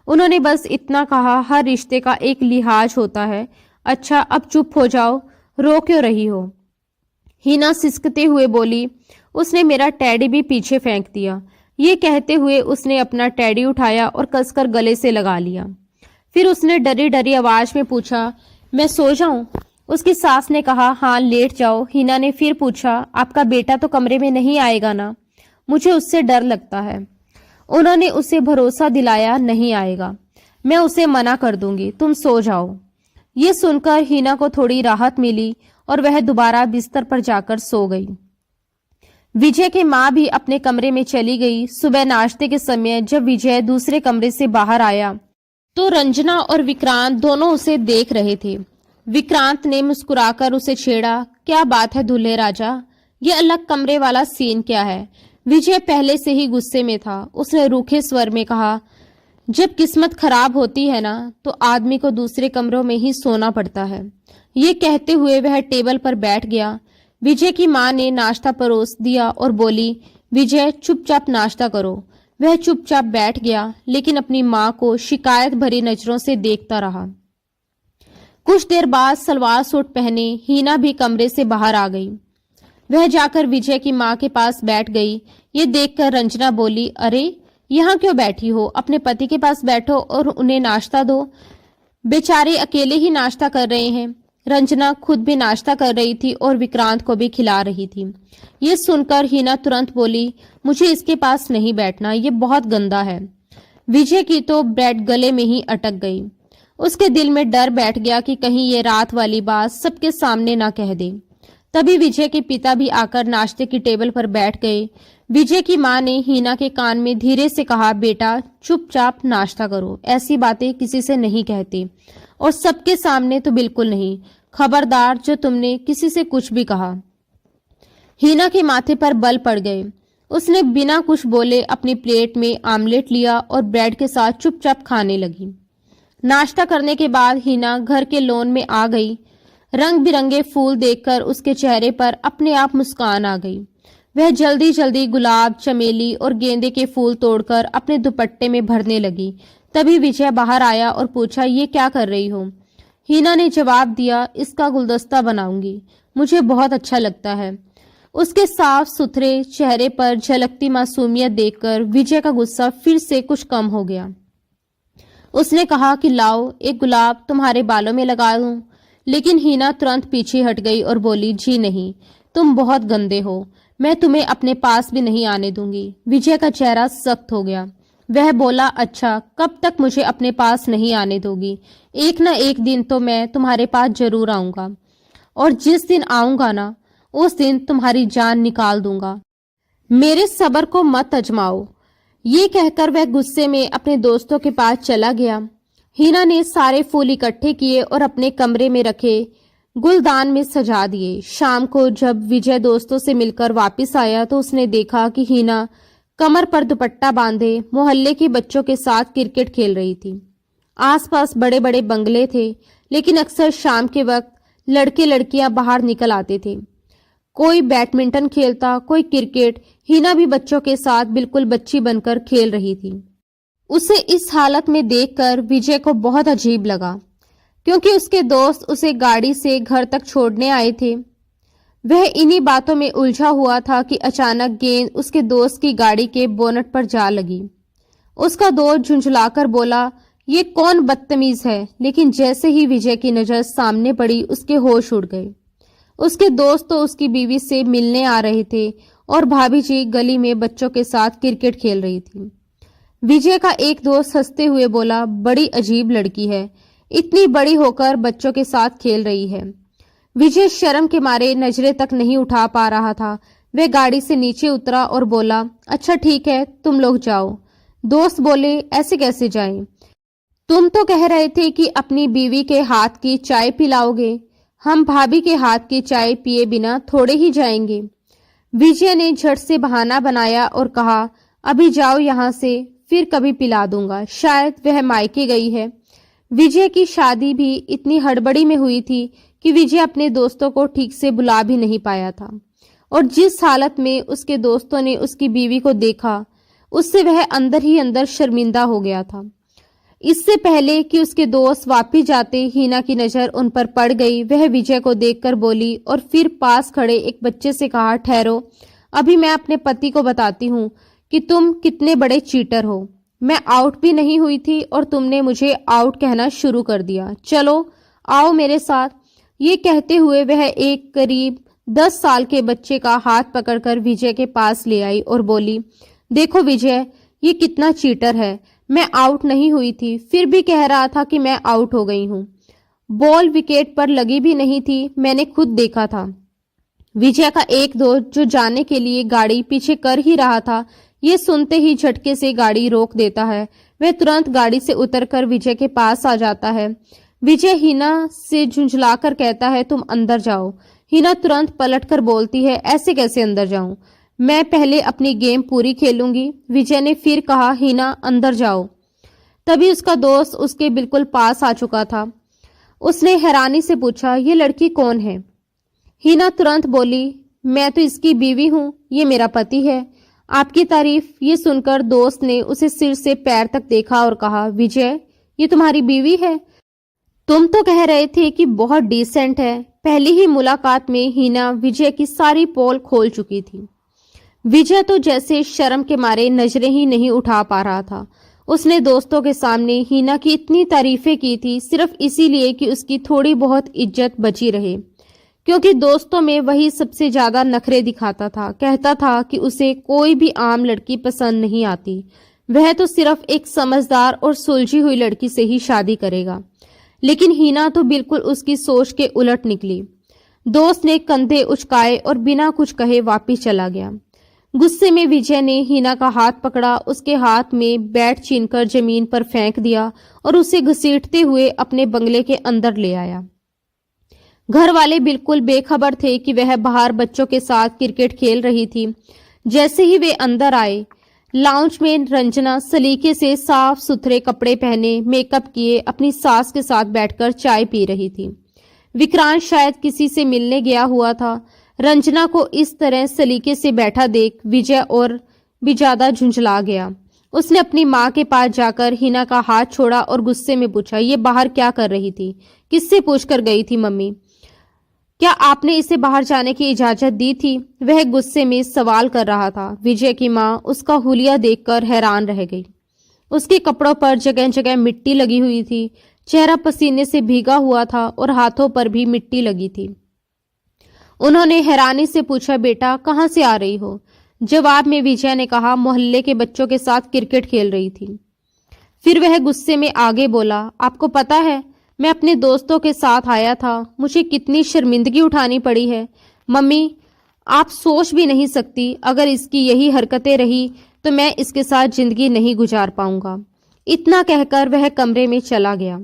उन्होंने बस इतना कहा, हर रिश्ते का एक लिहाज होता है। अच्छा, अब चुप हो जाओ, रो क्यों रही हो? हिना सिसकते हुए बोली, उसने मेरा टैडी भी पीछे फेंक दिया। ये कहते हुए उसने अपना टैडी उठाया और कसकर गले से लगा लिया। फिर उसने डरी डरी आवाज में पूछा, मैं सो जाऊं? उसकी सास ने कहा, हाँ लेट जाओ। हिना ने फिर पूछा, आपका बेटा तो कमरे में नहीं आएगा ना? मुझे उससे डर लगता है। उन्होंने उसे भरोसा दिलाया, नहीं आएगा, मैं उसे मना कर दूंगी, तुम सो जाओ। ये सुनकर हीना को थोड़ी राहत मिली और वह दोबारा बिस्तर पर जाकर सो गई। विजय की माँ भी अपने कमरे में चली गई। सुबह नाश्ते के समय जब विजय दूसरे कमरे से बाहर आया तो रंजना और विक्रांत दोनों उसे देख रहे थे। विक्रांत ने मुस्कुराकर उसे छेड़ा, क्या बात है दूल्हे राजा, ये अलग कमरे वाला सीन क्या है? विजय पहले से ही गुस्से में था। उसने रूखे स्वर में कहा, जब किस्मत खराब होती है ना तो आदमी को दूसरे कमरों में ही सोना पड़ता है। ये कहते हुए वह टेबल पर बैठ गया। विजय की माँ ने नाश्ता परोस दिया और बोली, विजय चुपचाप नाश्ता करो। वह चुपचाप बैठ गया लेकिन अपनी माँ को शिकायत भरी नजरों से देखता रहा। कुछ देर बाद सलवार सूट पहने हीना भी कमरे से बाहर आ गई। वह जाकर विजय की माँ के पास बैठ गई। ये देखकर रंजना बोली, अरे यहाँ क्यों बैठी हो? अपने पति के पास बैठो और उन्हें नाश्ता दो। बेचारे अकेले ही नाश्ता कर रहे हैं। रंजना खुद भी नाश्ता कर रही थी और विक्रांत को भी खिला रही थी। ये सुनकर हीना तुरंत बोली, मुझे इसके पास नहीं बैठना, ये बहुत गंदा है। विजय की तो ब्रेड गले में ही अटक गई। उसके दिल में डर बैठ गया कि कहीं ये रात वाली बात सबके सामने ना कह दे। तभी विजय के पिता भी आकर नाश्ते की टेबल पर बैठ गए। विजय की माँ ने हीना के कान में धीरे से कहा, बेटा चुपचाप नाश्ता करो, ऐसी बातें किसी से नहीं कहते और सबके सामने तो बिल्कुल नहीं। खबरदार जो तुमने किसी से कुछ भी कहा। हीना के माथे पर बल पड़ गए। उसने बिना कुछ बोले अपनी प्लेट में आमलेट लिया और ब्रेड के साथ चुपचाप खाने लगी। नाश्ता करने के बाद हीना घर के लॉन में आ गई। रंग बिरंगे फूल देखकर उसके चेहरे पर अपने आप मुस्कान आ गई। वह जल्दी जल्दी गुलाब, चमेली और गेंदे के फूल तोड़कर अपने दुपट्टे में भरने लगी। तभी विजय बाहर आया और पूछा, ये क्या कर रही हो? हीना ने जवाब दिया, इसका गुलदस्ता बनाऊंगी, मुझे बहुत अच्छा लगता है। उसके साफ सुथरे चेहरे पर झलकती मासूमियत देखकर विजय का गुस्सा फिर से कुछ कम हो गया। उसने कहा कि लाओ एक गुलाब तुम्हारे बालों में लगा दूं। लेकिन हीना तुरंत पीछे हट गई और बोली, जी नहीं, तुम बहुत गंदे हो, मैं तुम्हें अपने पास भी नहीं आने दूंगी। विजय का चेहरा सख्त हो गया। वह बोला, अच्छा कब तक मुझे अपने पास नहीं आने दोगी? एक ना एक दिन तो मैं तुम्हारे पास जरूर आऊंगा और जिस दिन आऊंगा ना उस दिन तुम्हारी जान निकाल दूंगा। मेरे सब्र को मत आजमाओ। ये कहकर वह गुस्से में अपने दोस्तों के पास चला गया। हीना ने सारे फूल इकट्ठे किए और अपने कमरे में रखे गुलदान में सजा दिए। शाम को जब विजय दोस्तों से मिलकर वापस आया तो उसने देखा कि हीना कमर पर दुपट्टा बांधे मोहल्ले के बच्चों के साथ क्रिकेट खेल रही थी। आसपास बड़े बड़े बंगले थे लेकिन अक्सर शाम के वक्त लड़के लड़कियां बाहर निकल आते थे। कोई बैडमिंटन खेलता, कोई क्रिकेट। हीना भी बच्चों के साथ बिल्कुल बच्ची बनकर खेल रही थी। उसे इस हालत में देखकर विजय को बहुत अजीब लगा क्योंकि उसके दोस्त उसे गाड़ी से घर तक छोड़ने आए थे। वह इन्हीं बातों में उलझा हुआ था कि अचानक गेंद उसके दोस्त की गाड़ी के बोनट पर जा लगी। उसका दोस्त झुंझलाकर बोला, ये कौन बदतमीज है? लेकिन जैसे ही विजय की नजर सामने पड़ी उसके होश उड़ गए। उसके दोस्त तो उसकी बीवी से मिलने आ रहे थे और भाभी जी गली में बच्चों के साथ क्रिकेट खेल रही थी। विजय का एक दोस्त हंसते हुए बोला, बड़ी अजीब लड़की है, इतनी बड़ी होकर बच्चों के साथ खेल रही है। विजय शर्म के मारे नजरें तक नहीं उठा पा रहा था। वह गाड़ी से नीचे उतरा और बोला, अच्छा ठीक है तुम लोग जाओ। दोस्त बोले, ऐसे कैसे जाएं? तुम तो कह रहे थे कि अपनी बीवी के हाथ की चाय पिलाओगे। हम भाभी के हाथ की चाय पिए बिना थोड़े ही जाएंगे। विजय ने झट से बहाना बनाया और कहा, अभी जाओ यहाँ से, फिर कभी पिला दूंगा। शायद वह मायके गई है। विजय की शादी भी इतनी हड़बड़ी में हुई थी कि विजय अपने दोस्तों को ठीक से बुला भी नहीं पाया था और जिस हालत में उसके दोस्तों ने उसकी बीवी को देखा उससे वह अंदर ही अंदर शर्मिंदा हो गया था। इससे पहले कि उसके दोस्त वापिस जाते हीना की नजर उन पर पड़ गई। वह विजय को देखकर बोली और फिर पास खड़े एक बच्चे से कहा, ठहरो, अभी मैं अपने पति को बताती हूँ कि तुम कितने बड़े चीटर हो। मैं आउट भी नहीं हुई थी और तुमने मुझे आउट कहना शुरू कर दिया। चलो आओ मेरे साथ। ये कहते हुए वह एक करीब 10 साल के बच्चे का हाथ पकड़कर विजय के पास ले आई और बोली, देखो विजय, ये कितना चीटर है। मैं आउट नहीं हुई थी फिर भी कह रहा था कि मैं आउट हो गई हूँ। बॉल विकेट पर लगी भी नहीं थी, मैंने खुद देखा था। विजय का एक दोस्त जो जाने के लिए गाड़ी पीछे कर ही रहा था, ये सुनते ही झटके से गाड़ी रोक देता है। वह तुरंत गाड़ी से उतरकर विजय के पास आ जाता है। विजय हिना से झुंझलाकर कहता है, तुम अंदर जाओ। हिना तुरंत पलटकर बोलती है, ऐसे कैसे अंदर जाऊं? मैं पहले अपनी गेम पूरी खेलूंगी। विजय ने फिर कहा, हिना अंदर जाओ। तभी उसका दोस्त उसके बिल्कुल पास आ चुका था। उसने हैरानी से पूछा, ये लड़की कौन है? हिना तुरंत बोली, मैं तो इसकी बीवी हूं, ये मेरा पति है। आपकी तारीफ। ये सुनकर दोस्त ने उसे सिर से पैर तक देखा और कहा, विजय ये तुम्हारी बीवी है? तुम तो कह रहे थे कि बहुत डिसेंट है। पहली ही मुलाकात में हिना विजय की सारी पोल खोल चुकी थी। विजय तो जैसे शर्म के मारे नजरें ही नहीं उठा पा रहा था। उसने दोस्तों के सामने हिना की इतनी तारीफें की थी सिर्फ इसीलिए कि उसकी थोड़ी बहुत इज्जत बची रहे, क्योंकि दोस्तों में वही सबसे ज्यादा नखरे दिखाता था। कहता था कि उसे कोई भी आम लड़की पसंद नहीं आती, वह तो सिर्फ एक समझदार और सुलझी हुई लड़की से ही शादी करेगा। लेकिन हिना तो बिल्कुल उसकी सोच के उलट निकली। दोस्त ने कंधे उचकाए और बिना कुछ कहे वापिस चला गया। गुस्से में विजय ने हिना का हाथ पकड़ा, उसके हाथ में बैट छीनकर जमीन पर फेंक दिया और उसे घसीटते हुए अपने बंगले के अंदर ले आया। घर वाले बिल्कुल बेखबर थे कि वह बाहर बच्चों के साथ क्रिकेट खेल रही थी। जैसे ही वे अंदर आए, लाउंज में रंजना सलीके से साफ सुथरे कपड़े पहने, मेकअप किए, अपनी सास के साथ बैठकर चाय पी रही थी। विक्रांत शायद किसी से मिलने गया हुआ था। रंजना को इस तरह सलीके से बैठा देख विजय और भी ज्यादा झुंझला गया। उसने अपनी माँ के पास जाकर हिना का हाथ छोड़ा और गुस्से में पूछा, ये बाहर क्या कर रही थी? किससे पूछकर गई थी मम्मी? क्या आपने इसे बाहर जाने की इजाजत दी थी? वह गुस्से में सवाल कर रहा था। विजय की माँ उसका हुलिया देखकर हैरान रह गई। उसके कपड़ों पर जगह जगह मिट्टी लगी हुई थी, चेहरा पसीने से भीगा हुआ था और हाथों पर भी मिट्टी लगी थी। उन्होंने हैरानी से पूछा, बेटा कहाँ से आ रही हो? जवाब में विजय ने कहा, मोहल्ले के बच्चों के साथ क्रिकेट खेल रही थी। फिर वह गुस्से में आगे बोला, आपको पता है मैं अपने दोस्तों के साथ आया था, मुझे कितनी शर्मिंदगी उठानी पड़ी है। मम्मी आप सोच भी नहीं सकती, अगर इसकी यही हरकतें रही तो मैं इसके साथ जिंदगी नहीं गुजार पाऊंगा। इतना कहकर वह कमरे में चला गया।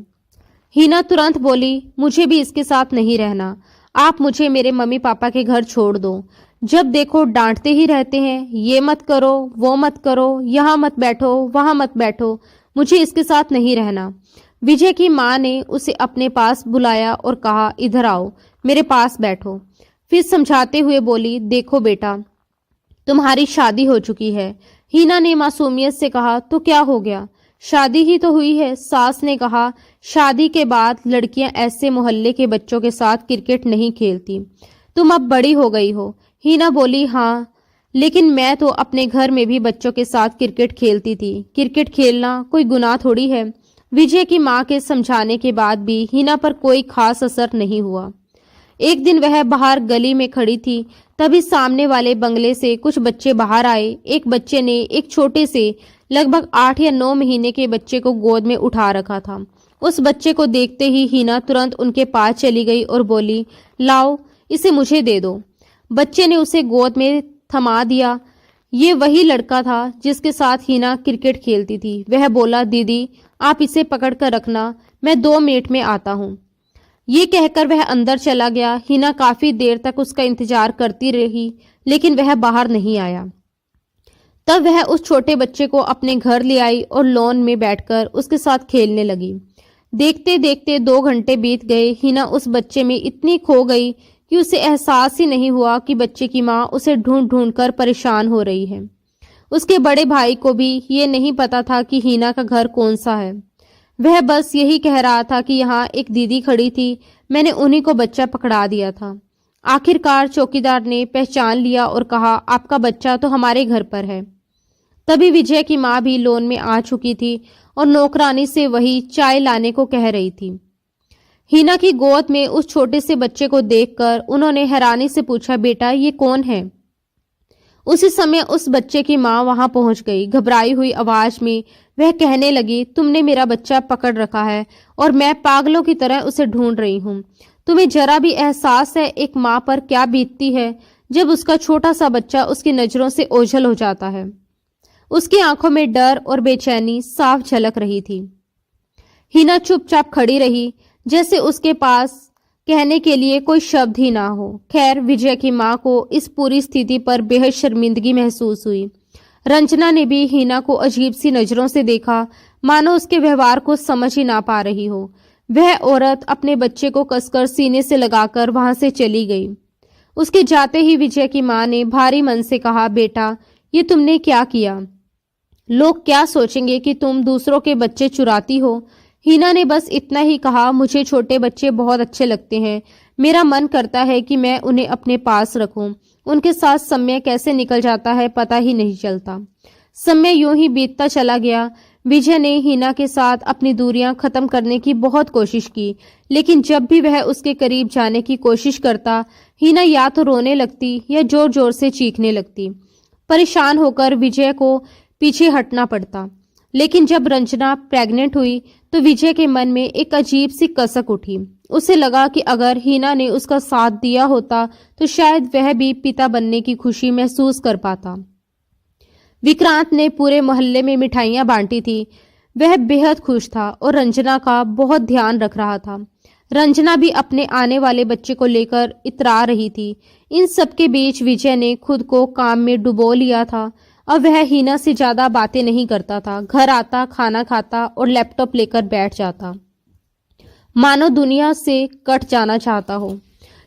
हिना तुरंत बोली, मुझे भी इसके साथ नहीं रहना। आप मुझे मेरे मम्मी पापा के घर छोड़ दो। जब देखो डांटते ही रहते हैं, ये मत करो, वो मत करो, यहाँ मत बैठो, वहां मत बैठो। मुझे इसके साथ नहीं रहना। विजय की माँ ने उसे अपने पास बुलाया और कहा, इधर आओ, मेरे पास बैठो। फिर समझाते हुए बोली, देखो बेटा तुम्हारी शादी हो चुकी है। हिना ने मासूमियत से कहा, तो क्या हो गया, शादी ही तो हुई है। सास ने कहा, शादी के बाद लड़कियां ऐसे मोहल्ले के बच्चों के साथ क्रिकेट नहीं खेलती। तुम अब बड़ी हो गई हो। हिना बोली, हाँ लेकिन मैं तो अपने घर में भी बच्चों के साथ क्रिकेट खेलती थी। क्रिकेट खेलना कोई गुनाह थोड़ी है। विजय की माँ के समझाने के बाद भी हिना पर कोई खास असर नहीं हुआ। एक दिन वह बाहर गली में खड़ी थी, तभी सामने वाले बंगले से कुछ बच्चे बाहर आए। एक बच्चे ने एक छोटे से लगभग 8 या 9 महीने के बच्चे को गोद में उठा रखा था। उस बच्चे को देखते ही हिना तुरंत उनके पास चली गई और बोली, लाओ इसे मुझे दे दो। बच्चे ने उसे गोद में थमा दिया। ये वही लड़का था जिसके साथ हिना क्रिकेट खेलती थी। वह बोला, दीदी आप इसे पकड़ कर रखना, मैं 2 मिनट में आता हूँ। ये कहकर वह अंदर चला गया। हिना काफी देर तक उसका इंतजार करती रही, लेकिन वह बाहर नहीं आया। तब वह उस छोटे बच्चे को अपने घर ले आई और लॉन में बैठकर उसके साथ खेलने लगी। देखते देखते 2 घंटे बीत गए। हिना उस बच्चे में इतनी खो गई कि उसे एहसास ही नहीं हुआ कि बच्चे की माँ उसे ढूंढ ढूंढ कर परेशान हो रही है। उसके बड़े भाई को भी ये नहीं पता था कि हिना का घर कौन सा है। वह बस यही कह रहा था कि यहाँ एक दीदी खड़ी थी, मैंने उन्हीं को बच्चा पकड़ा दिया था। आखिरकार चौकीदार ने पहचान लिया और कहा, आपका बच्चा तो हमारे घर पर है। तभी विजय की माँ भी लॉन में आ चुकी थी और नौकरानी से वही चाय लाने को कह रही थी। हिना की गोद में उस छोटे से बच्चे को देखकर उन्होंने हैरानी से पूछा, बेटा ये कौन है? उसी समय उस बच्चे की माँ वहां पहुंच गई। घबराई हुई आवाज में वह कहने लगी, तुमने मेरा बच्चा पकड़ रखा है और मैं पागलों की तरह उसे ढूंढ रही हूँ। तुम्हें जरा भी एहसास है एक माँ पर क्या बीतती है जब उसका छोटा सा बच्चा उसकी नजरों से ओझल हो जाता है। उसकी आंखों में डर और बेचैनी साफ झलक रही थी। हिना चुपचाप खड़ी रही, जैसे उसके पास कहने के लिए कोई शब्द ही ना हो। खैर, विजय की माँ को इस पूरी स्थिति पर बेहद शर्मिंदगी महसूस हुई। रंजना ने भी हिना को अजीब सी नजरों से देखा, मानो उसके व्यवहार को समझ ही ना पा रही हो। वह औरत अपने बच्चे को कसकर सीने से लगाकर वहां से चली गई। उसके जाते ही विजय की माँ ने भारी मन से कहा, बेटा, ये तुमने क्या किया? लोग क्या सोचेंगे कि तुम दूसरों के बच्चे चुराती हो? हिना ने बस इतना ही कहा, मुझे छोटे बच्चे बहुत अच्छे लगते हैं। मेरा मन करता है कि मैं उन्हें अपने पास रखूं। उनके साथ समय कैसे निकल जाता है पता ही नहीं चलता। समय यूं ही बीतता चला गया। विजय ने हिना के साथ अपनी दूरियां खत्म करने की बहुत कोशिश की, लेकिन जब भी वह उसके करीब जाने की कोशिश करता, हिना या तो रोने लगती या जोर जोर से चीखने लगती। परेशान होकर विजय को पीछे हटना पड़ता। लेकिन जब रंजना प्रेग्नेंट हुई तो विजय के मन में एक अजीब सी कसक उठी। उसे लगा कि अगर हिना ने उसका साथ दिया होता तो शायद वह भी पिता बनने की खुशी महसूस कर पाता। विक्रांत ने पूरे मोहल्ले में मिठाइयां बांटी थी। वह बेहद खुश था और रंजना का बहुत ध्यान रख रहा था। रंजना भी अपने आने वाले बच्चे को लेकर इतरा रही थी। इन सब के बीच विजय ने खुद को काम में डुबो लिया था। अब वह हिना से ज्यादा बातें नहीं करता था। घर आता, खाना खाता और लैपटॉप लेकर बैठ जाता, मानो दुनिया से कट जाना चाहता हो।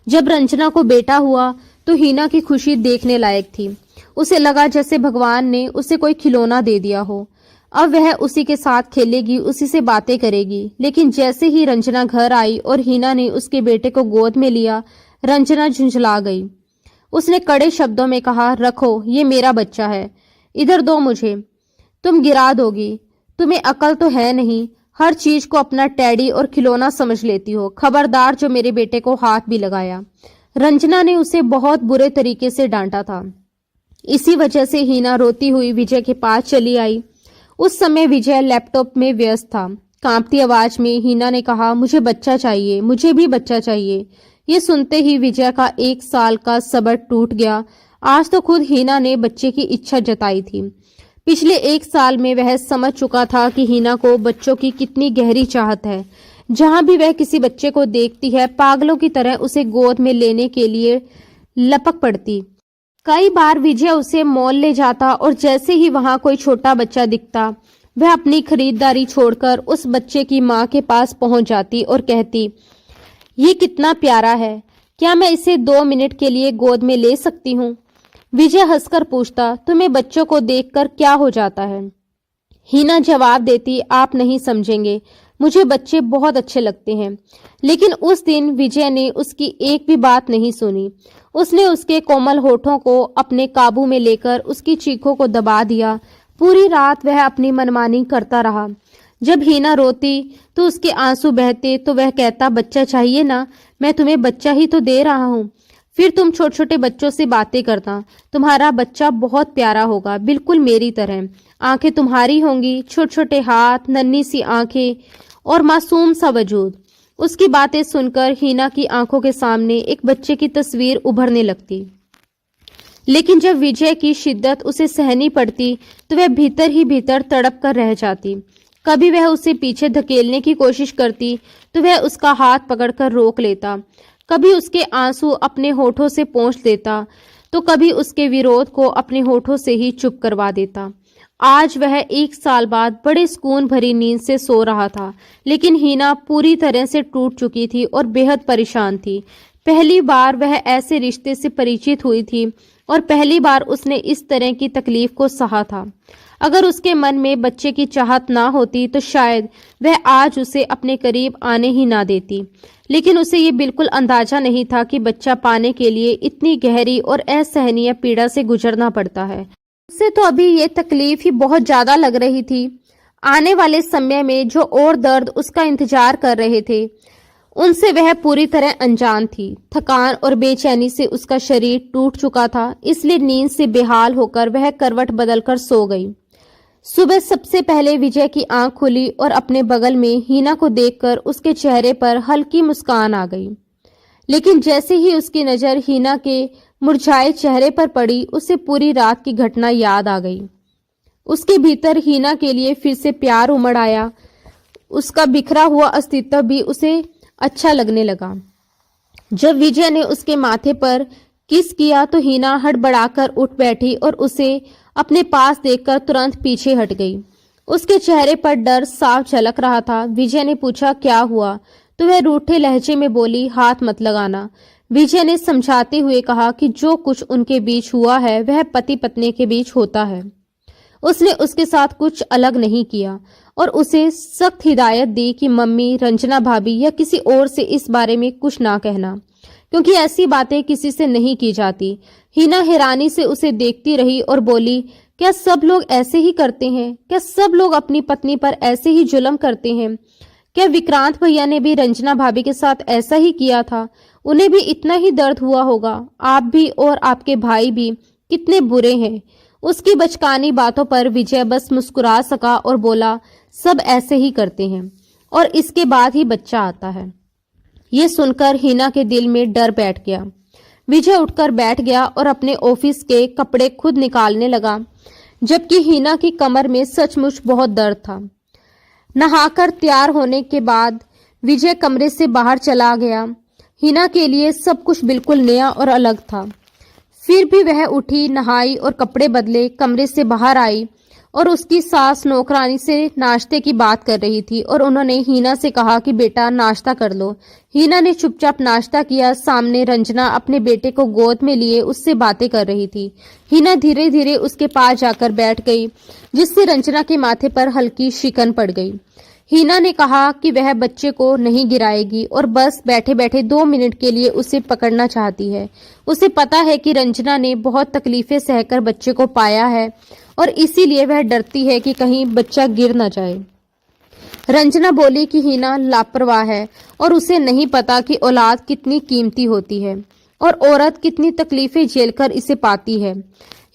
जब रंजना को बेटा हुआ तो हिना की खुशी देखने लायक थी। उसे लगा जैसे भगवान ने उसे कोई खिलौना दे दिया हो। अब वह उसी के साथ खेलेगी, उसी से बातें करेगी। लेकिन जैसे ही रंजना घर आई और हिना ने उसके बेटे को गोद में लिया, रंजना झुंझला गई। उसने कड़े शब्दों में कहा, रखो, ये मेरा बच्चा है, इधर दो मुझे। तुम गिरा दोगी। तुम्हें अकल तो है नहीं, हर चीज को अपना टैडी और खिलौना समझ लेती हो। खबरदार जो मेरे बेटे को हाथ भी लगाया। रंजना ने उसे बहुत बुरे तरीके से डांटा था। इसी वजह से हिना रोती हुई विजय के पास चली आई। उस समय विजय लैपटॉप में व्यस्त था। कांपती आवाज में हिना ने कहा, मुझे बच्चा चाहिए, मुझे भी बच्चा चाहिए। ये सुनते ही विजय का 1 साल का सब्र टूट गया। आज तो खुद हिना ने बच्चे की इच्छा जताई थी। पिछले 1 साल में वह समझ चुका था कि हिना को बच्चों की कितनी गहरी चाहत है। जहां भी वह किसी बच्चे को देखती है, पागलों की तरह उसे गोद में लेने के लिए लपक पड़ती। कई बार विजय उसे मॉल ले जाता और जैसे ही वहां कोई छोटा बच्चा दिखता, वह अपनी खरीदारी छोड़कर उस बच्चे की माँ के पास पहुंच जाती और कहती, ये कितना प्यारा है, क्या मैं इसे 2 मिनट के लिए गोद में ले सकती हूँ? विजय हंसकर पूछता, तुम्हें बच्चों को देखकर क्या हो जाता है? हिना जवाब देती, आप नहीं समझेंगे, मुझे बच्चे बहुत अच्छे लगते हैं। लेकिन उस दिन विजय ने उसकी एक भी बात नहीं सुनी। उसने उसके कोमल होठों को अपने काबू में लेकर उसकी चीखों को दबा दिया। पूरी रात वह अपनी मनमानी करता रहा। जब हिना रोती तो उसके आंसू बहते तो वह कहता, बच्चा चाहिए ना, मैं तुम्हें बच्चा ही तो दे रहा हूँ। फिर तुम छोटे छोटे बच्चों से बातें करता। तुम्हारा बच्चा बहुत प्यारा होगा, बिल्कुल मेरी तरह। आंखें तुम्हारी होंगी, छोटे छोटे हाथ, नन्ही सी आंखें और मासूम सा वजूद। उसकी बातें सुनकर हिना की आंखों के सामने एक बच्चे की तस्वीर उभरने लगती। लेकिन जब विजय की शिद्दत उसे सहनी पड़ती तो वह भीतर ही भीतर तड़प कर रह जाती। कभी वह उसे पीछे धकेलने की कोशिश करती तो वह उसका हाथ पकड़कर रोक लेता। कभी उसके आंसू अपने होठों से पोंछ देता तो कभी उसके विरोध को अपने होठों से ही चुप करवा देता। आज वह 1 साल बाद बड़े सुकून भरी नींद से सो रहा था, लेकिन हिना पूरी तरह से टूट चुकी थी और बेहद परेशान थी। पहली बार वह ऐसे रिश्ते से परिचित हुई थी और पहली बार उसने इस तरह की तकलीफ को सहा था। अगर उसके मन में बच्चे की चाहत ना होती तो शायद वह आज उसे अपने करीब आने ही ना देती। लेकिन उसे ये बिल्कुल अंदाजा नहीं था कि बच्चा पाने के लिए इतनी गहरी और असहनीय पीड़ा से गुजरना पड़ता है। उसे तो अभी ये तकलीफ ही बहुत ज्यादा लग रही थी। आने वाले समय में जो और दर्द उसका इंतजार कर रहे थे उनसे वह पूरी तरह अनजान थी। थकान और बेचैनी से उसका शरीर टूट चुका था, इसलिए नींद से बेहाल होकर वह करवट बदलकर सो गई। सुबह सबसे पहले विजय की आंख खुली और अपने बगल में हीना को देखकर उसके चेहरे पर हल्की मुस्कान आ गई। लेकिन जैसे ही उसकी नजर हीना के मुरझाए चेहरे पर पड़ी, उसे पूरी रात की घटना याद आ गई। उसके भीतर हीना के लिए फिर से प्यार उमड़ आया। उसका बिखरा हुआ अस्तित्व भी उसे अच्छा लगने लगा। जब विजय ने उसके माथे पर किस किया तो हीना हड़बड़ाकर उठ बैठी और उसे अपने पास देखकर तुरंत पीछे हट गई। उसके चेहरे पर डर साफ झलक रहा था। विजय ने पूछा, क्या हुआ? तो वह रूठे लहजे में बोली, हाथ मत लगाना। विजय ने समझाते हुए कहा कि जो कुछ उनके बीच हुआ है वह पति पत्नी के बीच होता है। उसने उसके साथ कुछ अलग नहीं किया और उसे सख्त हिदायत दी कि मम्मी, रंजना भाभी या किसी और से इस बारे में कुछ ना कहना, क्योंकि ऐसी बातें किसी से नहीं की जाती। हीना हैरानी से उसे देखती रही और बोली, क्या सब लोग ऐसे ही करते हैं? क्या सब लोग अपनी पत्नी पर ऐसे ही जुल्म करते हैं? क्या विक्रांत भैया ने भी रंजना भाभी के साथ ऐसा ही किया था? उन्हें भी इतना ही दर्द हुआ होगा। आप भी और आपके भाई भी कितने बुरे हैं। उसकी बचकानी बातों पर विजय बस मुस्कुरा सका और बोला, सब ऐसे ही करते हैं और इसके बाद ही बच्चा आता है। ये सुनकर हीना के दिल में डर बैठ गया। विजय उठकर बैठ गया और अपने ऑफिस के कपड़े खुद निकालने लगा, जबकि हीना की कमर में सचमुच बहुत दर्द था। नहाकर तैयार होने के बाद विजय कमरे से बाहर चला गया। हीना के लिए सब कुछ बिल्कुल नया और अलग था। फिर भी वह उठी, नहाई और कपड़े बदले कमरे से बाहर आई और उसकी सास नौकरानी से नाश्ते की बात कर रही थी और उन्होंने हीना से कहा कि बेटा नाश्ता कर लो। हीना ने चुपचाप नाश्ता किया। सामने रंजना अपने बेटे को गोद में लिए उससे बातें कर रही थी। हीना धीरे धीरे उसके पास जाकर बैठ गई, जिससे रंजना के माथे पर हल्की शिकन पड़ गई। हीना ने कहा कि वह बच्चे को नहीं गिराएगी और बस बैठे बैठे 2 मिनट के लिए उसे पकड़ना चाहती है। उसे पता है कि रंजना ने बहुत तकलीफें सहकर बच्चे को पाया है और इसीलिए वह डरती है कि कहीं बच्चा गिर न जाए। रंजना बोली कि हीना लापरवाह है और उसे नहीं पता कि औलाद कितनी कीमती होती है और औरत कितनी तकलीफें झेलकर इसे पाती है।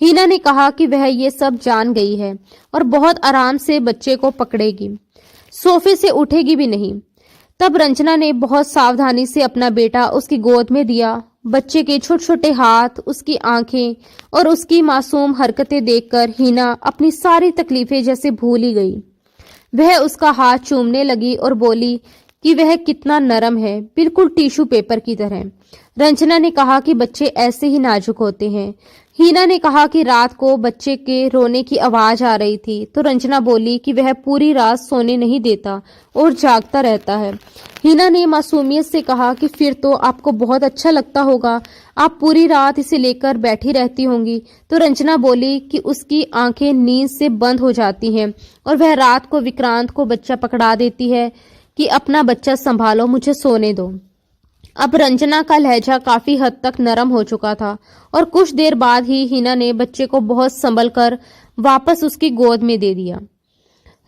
हीना ने कहा कि वह ये सब जान गई है और बहुत आराम से बच्चे को पकड़ेगी, सोफे से उठेगी भी नहीं। तब रंजना ने बहुत सावधानी से अपना बेटा उसकी गोद में दिया। बच्चे के छोटे छोटे हाथ, उसकी आंखें और उसकी मासूम हरकतें देखकर हीना अपनी सारी तकलीफें जैसे भूल ही गई। वह उसका हाथ चूमने लगी और बोली कि वह कितना नरम है, बिल्कुल टिश्यू पेपर की तरह। रंजना ने कहा कि बच्चे ऐसे ही नाजुक होते हैं। हीना ने कहा कि रात को बच्चे के रोने की आवाज आ रही थी तो रंजना बोली कि वह पूरी रात सोने नहीं देता और जागता रहता है। हीना ने मासूमियत से कहा कि फिर तो आपको बहुत अच्छा लगता होगा, आप पूरी रात इसे लेकर बैठी रहती होंगी। तो रंजना बोली कि उसकी आंखें नींद से बंद हो जाती हैं और वह रात को विक्रांत को बच्चा पकड़ा देती है कि अपना बच्चा संभालो, मुझे सोने दो। अब रंजना का लहजा काफी हद तक नरम हो चुका था और कुछ देर बाद ही हीना ने बच्चे को बहुत संभल कर वापस उसकी गोद में दे दिया।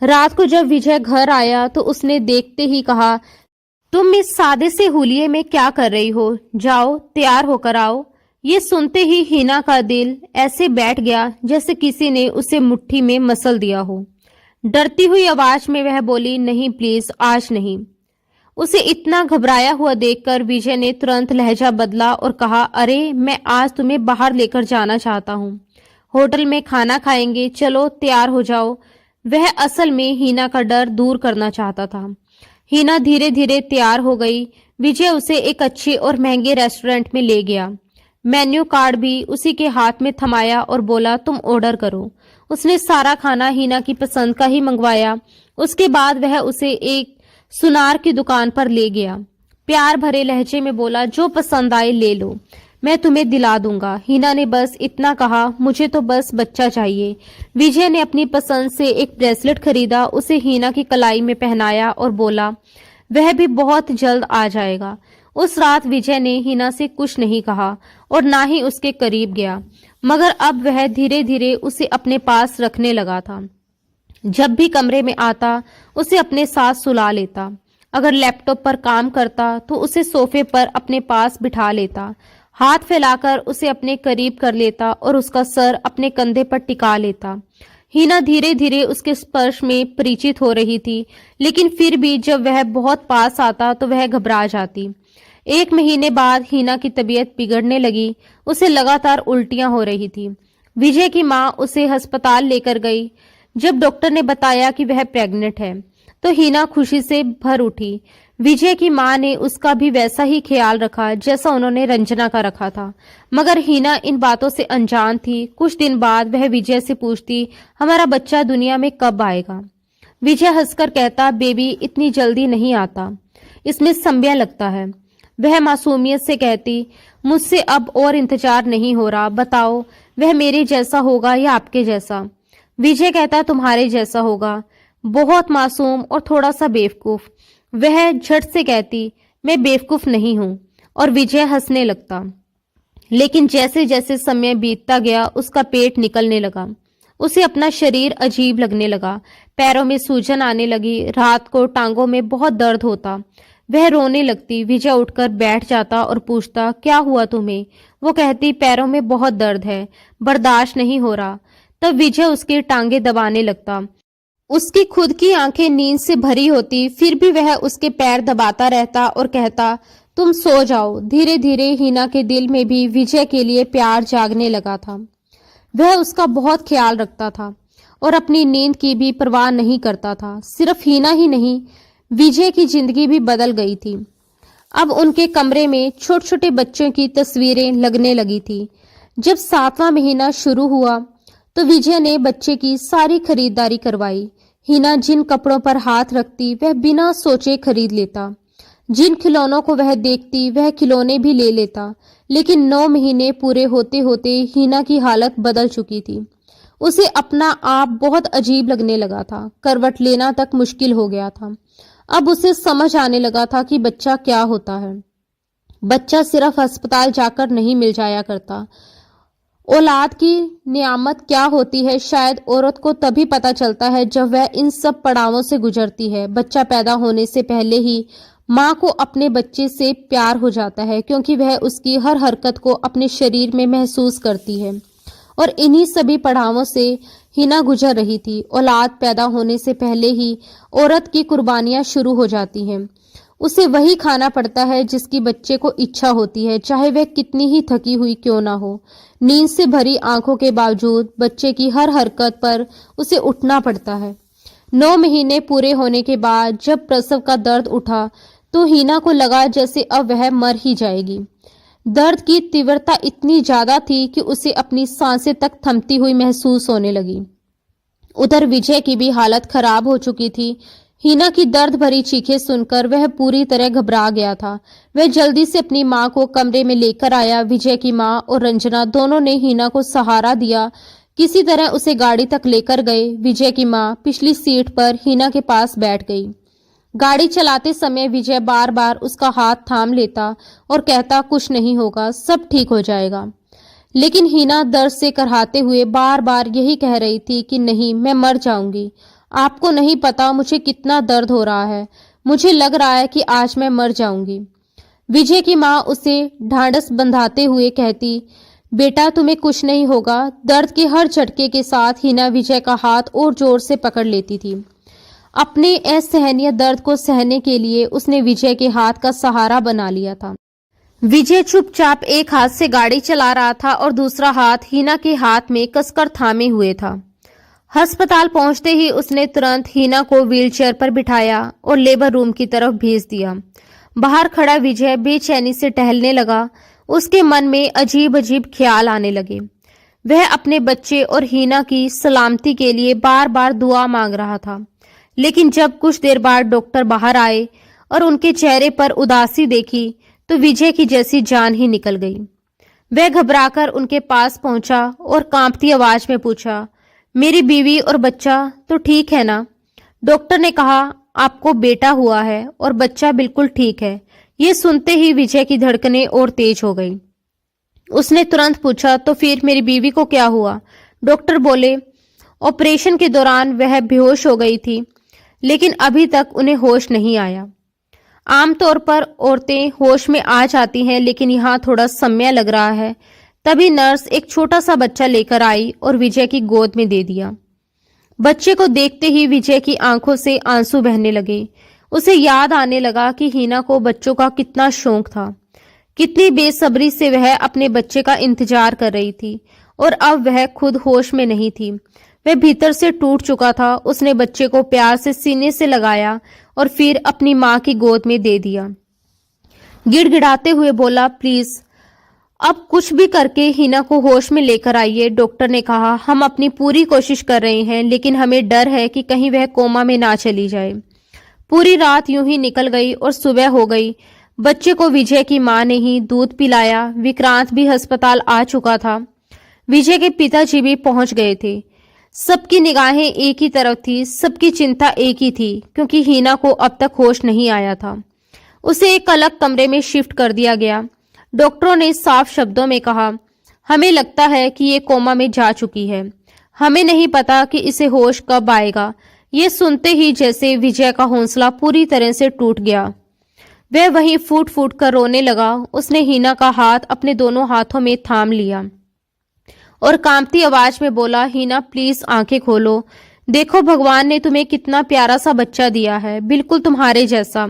रात को जब विजय घर आया तो उसने देखते ही कहा, तुम इस सादे से हुलिये में क्या कर रही हो? जाओ तैयार होकर आओ। ये सुनते ही हीना का दिल ऐसे बैठ गया जैसे किसी ने उसे मुट्ठी में मसल दिया हो। डरती हुई आवाज में वह बोली, नहीं प्लीज, आज नहीं। उसे इतना घबराया हुआ देखकर विजय ने तुरंत लहजा बदला और कहा, अरे मैं आज तुम्हें बाहर लेकर जाना चाहता हूँ, होटल में खाना खाएंगे, चलो तैयार हो जाओ। वह असल में हीना का डर दूर करना चाहता था। हीना धीरे धीरे तैयार हो गई। विजय उसे एक अच्छे और महंगे रेस्टोरेंट में ले गया। मेन्यू कार्ड भी उसी के हाथ में थमाया और बोला, तुम ऑर्डर करो। उसने सारा खाना हीना की पसंद का ही मंगवाया। उसके बाद वह उसे एक सुनार की दुकान पर ले गया। प्यार भरे लहजे में बोला, जो पसंद आए ले लो, मैं तुम्हें दिला दूंगा। हीना ने बस इतना कहा, मुझे तो बस बच्चा चाहिए। विजय ने अपनी पसंद से एक ब्रेसलेट खरीदा, उसे हीना की कलाई में पहनाया और बोला, वह भी बहुत जल्द आ जाएगा। उस रात विजय ने हीना से कुछ नहीं कहा और ना ही उसके करीब गया, मगर अब वह धीरे धीरे उसे अपने पास रखने लगा था। जब भी कमरे में आता उसे अपने साथ सुला लेता। अगर लैपटॉप पर काम करता तो उसे सोफे पर अपने पास बिठा लेता, हाथ फैलाकर उसे अपने करीब कर लेता और उसका सर अपने कंधे पर टिका लेता। हिना धीरे धीरे उसके स्पर्श में परिचित हो रही थी, लेकिन फिर भी जब वह बहुत पास आता तो वह घबरा जाती। 1 महीने बाद हिना की तबीयत बिगड़ने लगी। उसे लगातार उल्टियां हो रही थी। विजय की माँ उसे अस्पताल लेकर गई। जब डॉक्टर ने बताया कि वह प्रेग्नेंट है तो हिना खुशी से भर उठी। विजय की माँ ने उसका भी वैसा ही ख्याल रखा जैसा उन्होंने रंजना का रखा था, मगर हिना इन बातों से अनजान थी। कुछ दिन बाद वह विजय से पूछती, हमारा बच्चा दुनिया में कब आएगा? विजय हंसकर कहता, बेबी इतनी जल्दी नहीं आता, इसमें समय लगता है। वह मासूमियत से कहती, मुझसे अब और इंतजार नहीं हो रहा, बताओ वह मेरे जैसा होगा या आपके जैसा? विजय कहता, तुम्हारे जैसा होगा, बहुत मासूम और थोड़ा सा बेवकूफ। वह झट से कहती, मैं बेवकूफ नहीं हूं, और विजय हंसने लगता। लेकिन जैसे जैसे समय बीतता गया उसका पेट निकलने लगा। उसे अपना शरीर अजीब लगने लगा, पैरों में सूजन आने लगी, रात को टांगों में बहुत दर्द होता। वह रोने लगती। विजय उठकर बैठ जाता और पूछता, क्या हुआ तुम्हें? वो कहती, पैरों में बहुत दर्द है, बर्दाश्त नहीं हो रहा। तब विजय उसकी टांगे दबाने लगता। उसकी खुद की आंखें नींद से भरी होती, फिर भी वह उसके पैर दबाता रहता और कहता, तुम सो जाओ। धीरे धीरे हिना के दिल में भी विजय के लिए प्यार जागने लगा था। वह उसका बहुत ख्याल रखता था और अपनी नींद की भी परवाह नहीं करता था। सिर्फ हिना ही नहीं, विजय की जिंदगी भी बदल गई थी। अब उनके कमरे में छोटे छोटे बच्चों की तस्वीरें लगने लगी थी। जब 7वां महीना शुरू हुआ तो विजय ने बच्चे की सारी खरीदारी करवाई। हिना जिन कपड़ों पर हाथ रखती वह बिना सोचे खरीद लेता। जिन खिलौनों को वह देखती वह खिलौने भी ले लेता। लेकिन 9 महीने पूरे होते होते हिना की हालत बदल चुकी थी। उसे अपना आप बहुत अजीब लगने लगा था। करवट लेना तक मुश्किल हो गया था। अब उसे समझ आने लगा था कि बच्चा क्या होता है। बच्चा सिर्फ अस्पताल जाकर नहीं मिल जाया करता। औलाद की नियामत क्या होती है शायद औरत को तभी पता चलता है जब वह इन सब पड़ावों से गुजरती है। बच्चा पैदा होने से पहले ही माँ को अपने बच्चे से प्यार हो जाता है, क्योंकि वह उसकी हर हरकत को अपने शरीर में महसूस करती है। और इन्हीं सभी पड़ावों से हिना गुजर रही थी। औलाद पैदा होने से पहले ही औरत की कुर्बानियां शुरू हो जाती हैं। उसे वही खाना पड़ता है जिसकी बच्चे को इच्छा होती है, चाहे वह कितनी ही थकी हुई क्यों ना हो। नींद से भरी आंखों के बावजूद बच्चे की हर हरकत पर उसे उठना पड़ता है। 9 महीने पूरे होने के बाद जब प्रसव का दर्द उठा तो हिना को लगा जैसे अब वह मर ही जाएगी। दर्द की तीव्रता इतनी ज्यादा थी कि उसे अपनी सांसें तक थमती हुई महसूस होने लगी। उधर विजय की भी हालत खराब हो चुकी थी। हिना की दर्द भरी चीखें सुनकर वह पूरी तरह घबरा गया था। वह जल्दी से अपनी माँ को कमरे में लेकर आया। विजय की माँ और रंजना दोनों ने हिना को सहारा दिया। किसी तरह उसे गाड़ी तक लेकर गए। विजय की माँ पिछली सीट पर हिना के पास बैठ गई। गाड़ी चलाते समय विजय बार बार उसका हाथ थाम लेता और कहता, कुछ नहीं होगा, सब ठीक हो जाएगा। लेकिन हिना दर्द से कराहते हुए बार बार यही कह रही थी कि नहीं, मैं मर जाऊंगी। आपको नहीं पता मुझे कितना दर्द हो रहा है, मुझे लग रहा है कि आज मैं मर जाऊंगी। विजय की माँ उसे ढांढस बंधाते हुए कहती, बेटा तुम्हें कुछ नहीं होगा। दर्द के हर झटके के साथ हिना विजय का हाथ और जोर से पकड़ लेती थी। अपने असहनीय दर्द को सहने के लिए उसने विजय के हाथ का सहारा बना लिया था। विजय चुपचाप एक हाथ से गाड़ी चला रहा था और दूसरा हाथ हिना के हाथ में कसकर थामे हुए था। अस्पताल पहुंचते ही उसने तुरंत हिना को व्हीलचेयर पर बिठाया और लेबर रूम की तरफ भेज दिया। बाहर खड़ा विजय बेचैनी से टहलने लगा। उसके मन में अजीब अजीब ख्याल आने लगे। वह अपने बच्चे और हिना की सलामती के लिए बार बार दुआ मांग रहा था। लेकिन जब कुछ देर बाद डॉक्टर बाहर आए और उनके चेहरे पर उदासी देखी तो विजय की जैसी जान ही निकल गई। वह घबराकर उनके पास पहुंचा और कांपती आवाज में पूछा, मेरी बीवी और बच्चा तो ठीक है ना? डॉक्टर ने कहा, आपको बेटा हुआ है और बच्चा बिल्कुल ठीक है। ये सुनते ही विजय की धड़कनें और तेज हो गई। उसने तुरंत पूछा, तो फिर मेरी बीवी को क्या हुआ? डॉक्टर बोले, ऑपरेशन के दौरान वह बेहोश हो गई थी, लेकिन अभी तक उन्हें होश नहीं आया। आमतौर पर औरतें होश में आ जाती हैं, लेकिन यहाँ थोड़ा समय लग रहा है। तभी नर्स एक छोटा सा बच्चा लेकर आई और विजय की गोद में दे दिया। बच्चे को देखते ही विजय की आंखों से आंसू बहने लगे। उसे याद आने लगा कि हीना को बच्चों का कितना शौक था, कितनी बेसब्री से वह अपने बच्चे का इंतजार कर रही थी, और अब वह खुद होश में नहीं थी। वह भीतर से टूट चुका था। उसने बच्चे को प्यार से सीने से लगाया और फिर अपनी माँ की गोद में दे दिया। गिड़गिड़ाते हुए बोला, प्लीज अब कुछ भी करके हीना को होश में लेकर आइए। डॉक्टर ने कहा, हम अपनी पूरी कोशिश कर रहे हैं, लेकिन हमें डर है कि कहीं वह कोमा में ना चली जाए। पूरी रात यूं ही निकल गई और सुबह हो गई। बच्चे को विजय की माँ ने ही दूध पिलाया। विक्रांत भी अस्पताल आ चुका था। विजय के पिताजी भी पहुंच गए थे। सबकी निगाहें एक ही तरफ थी, सबकी चिंता एक ही थी, क्योंकि हीना को अब तक होश नहीं आया था। उसे एक अलग कमरे में शिफ्ट कर दिया गया। डॉक्टरों ने साफ शब्दों में कहा, हमें लगता है कि ये कोमा में जा चुकी है। हमें नहीं पता कि इसे होश कब आएगा। ये सुनते ही जैसे विजय का हौसला पूरी तरह से टूट गया। वह वहीं फूट फूट कर रोने लगा। उसने हीना का हाथ अपने दोनों हाथों में थाम लिया और कांपती आवाज में बोला, हीना प्लीज आंखें खोलो। देखो भगवान ने तुम्हें कितना प्यारा सा बच्चा दिया है, बिल्कुल तुम्हारे जैसा।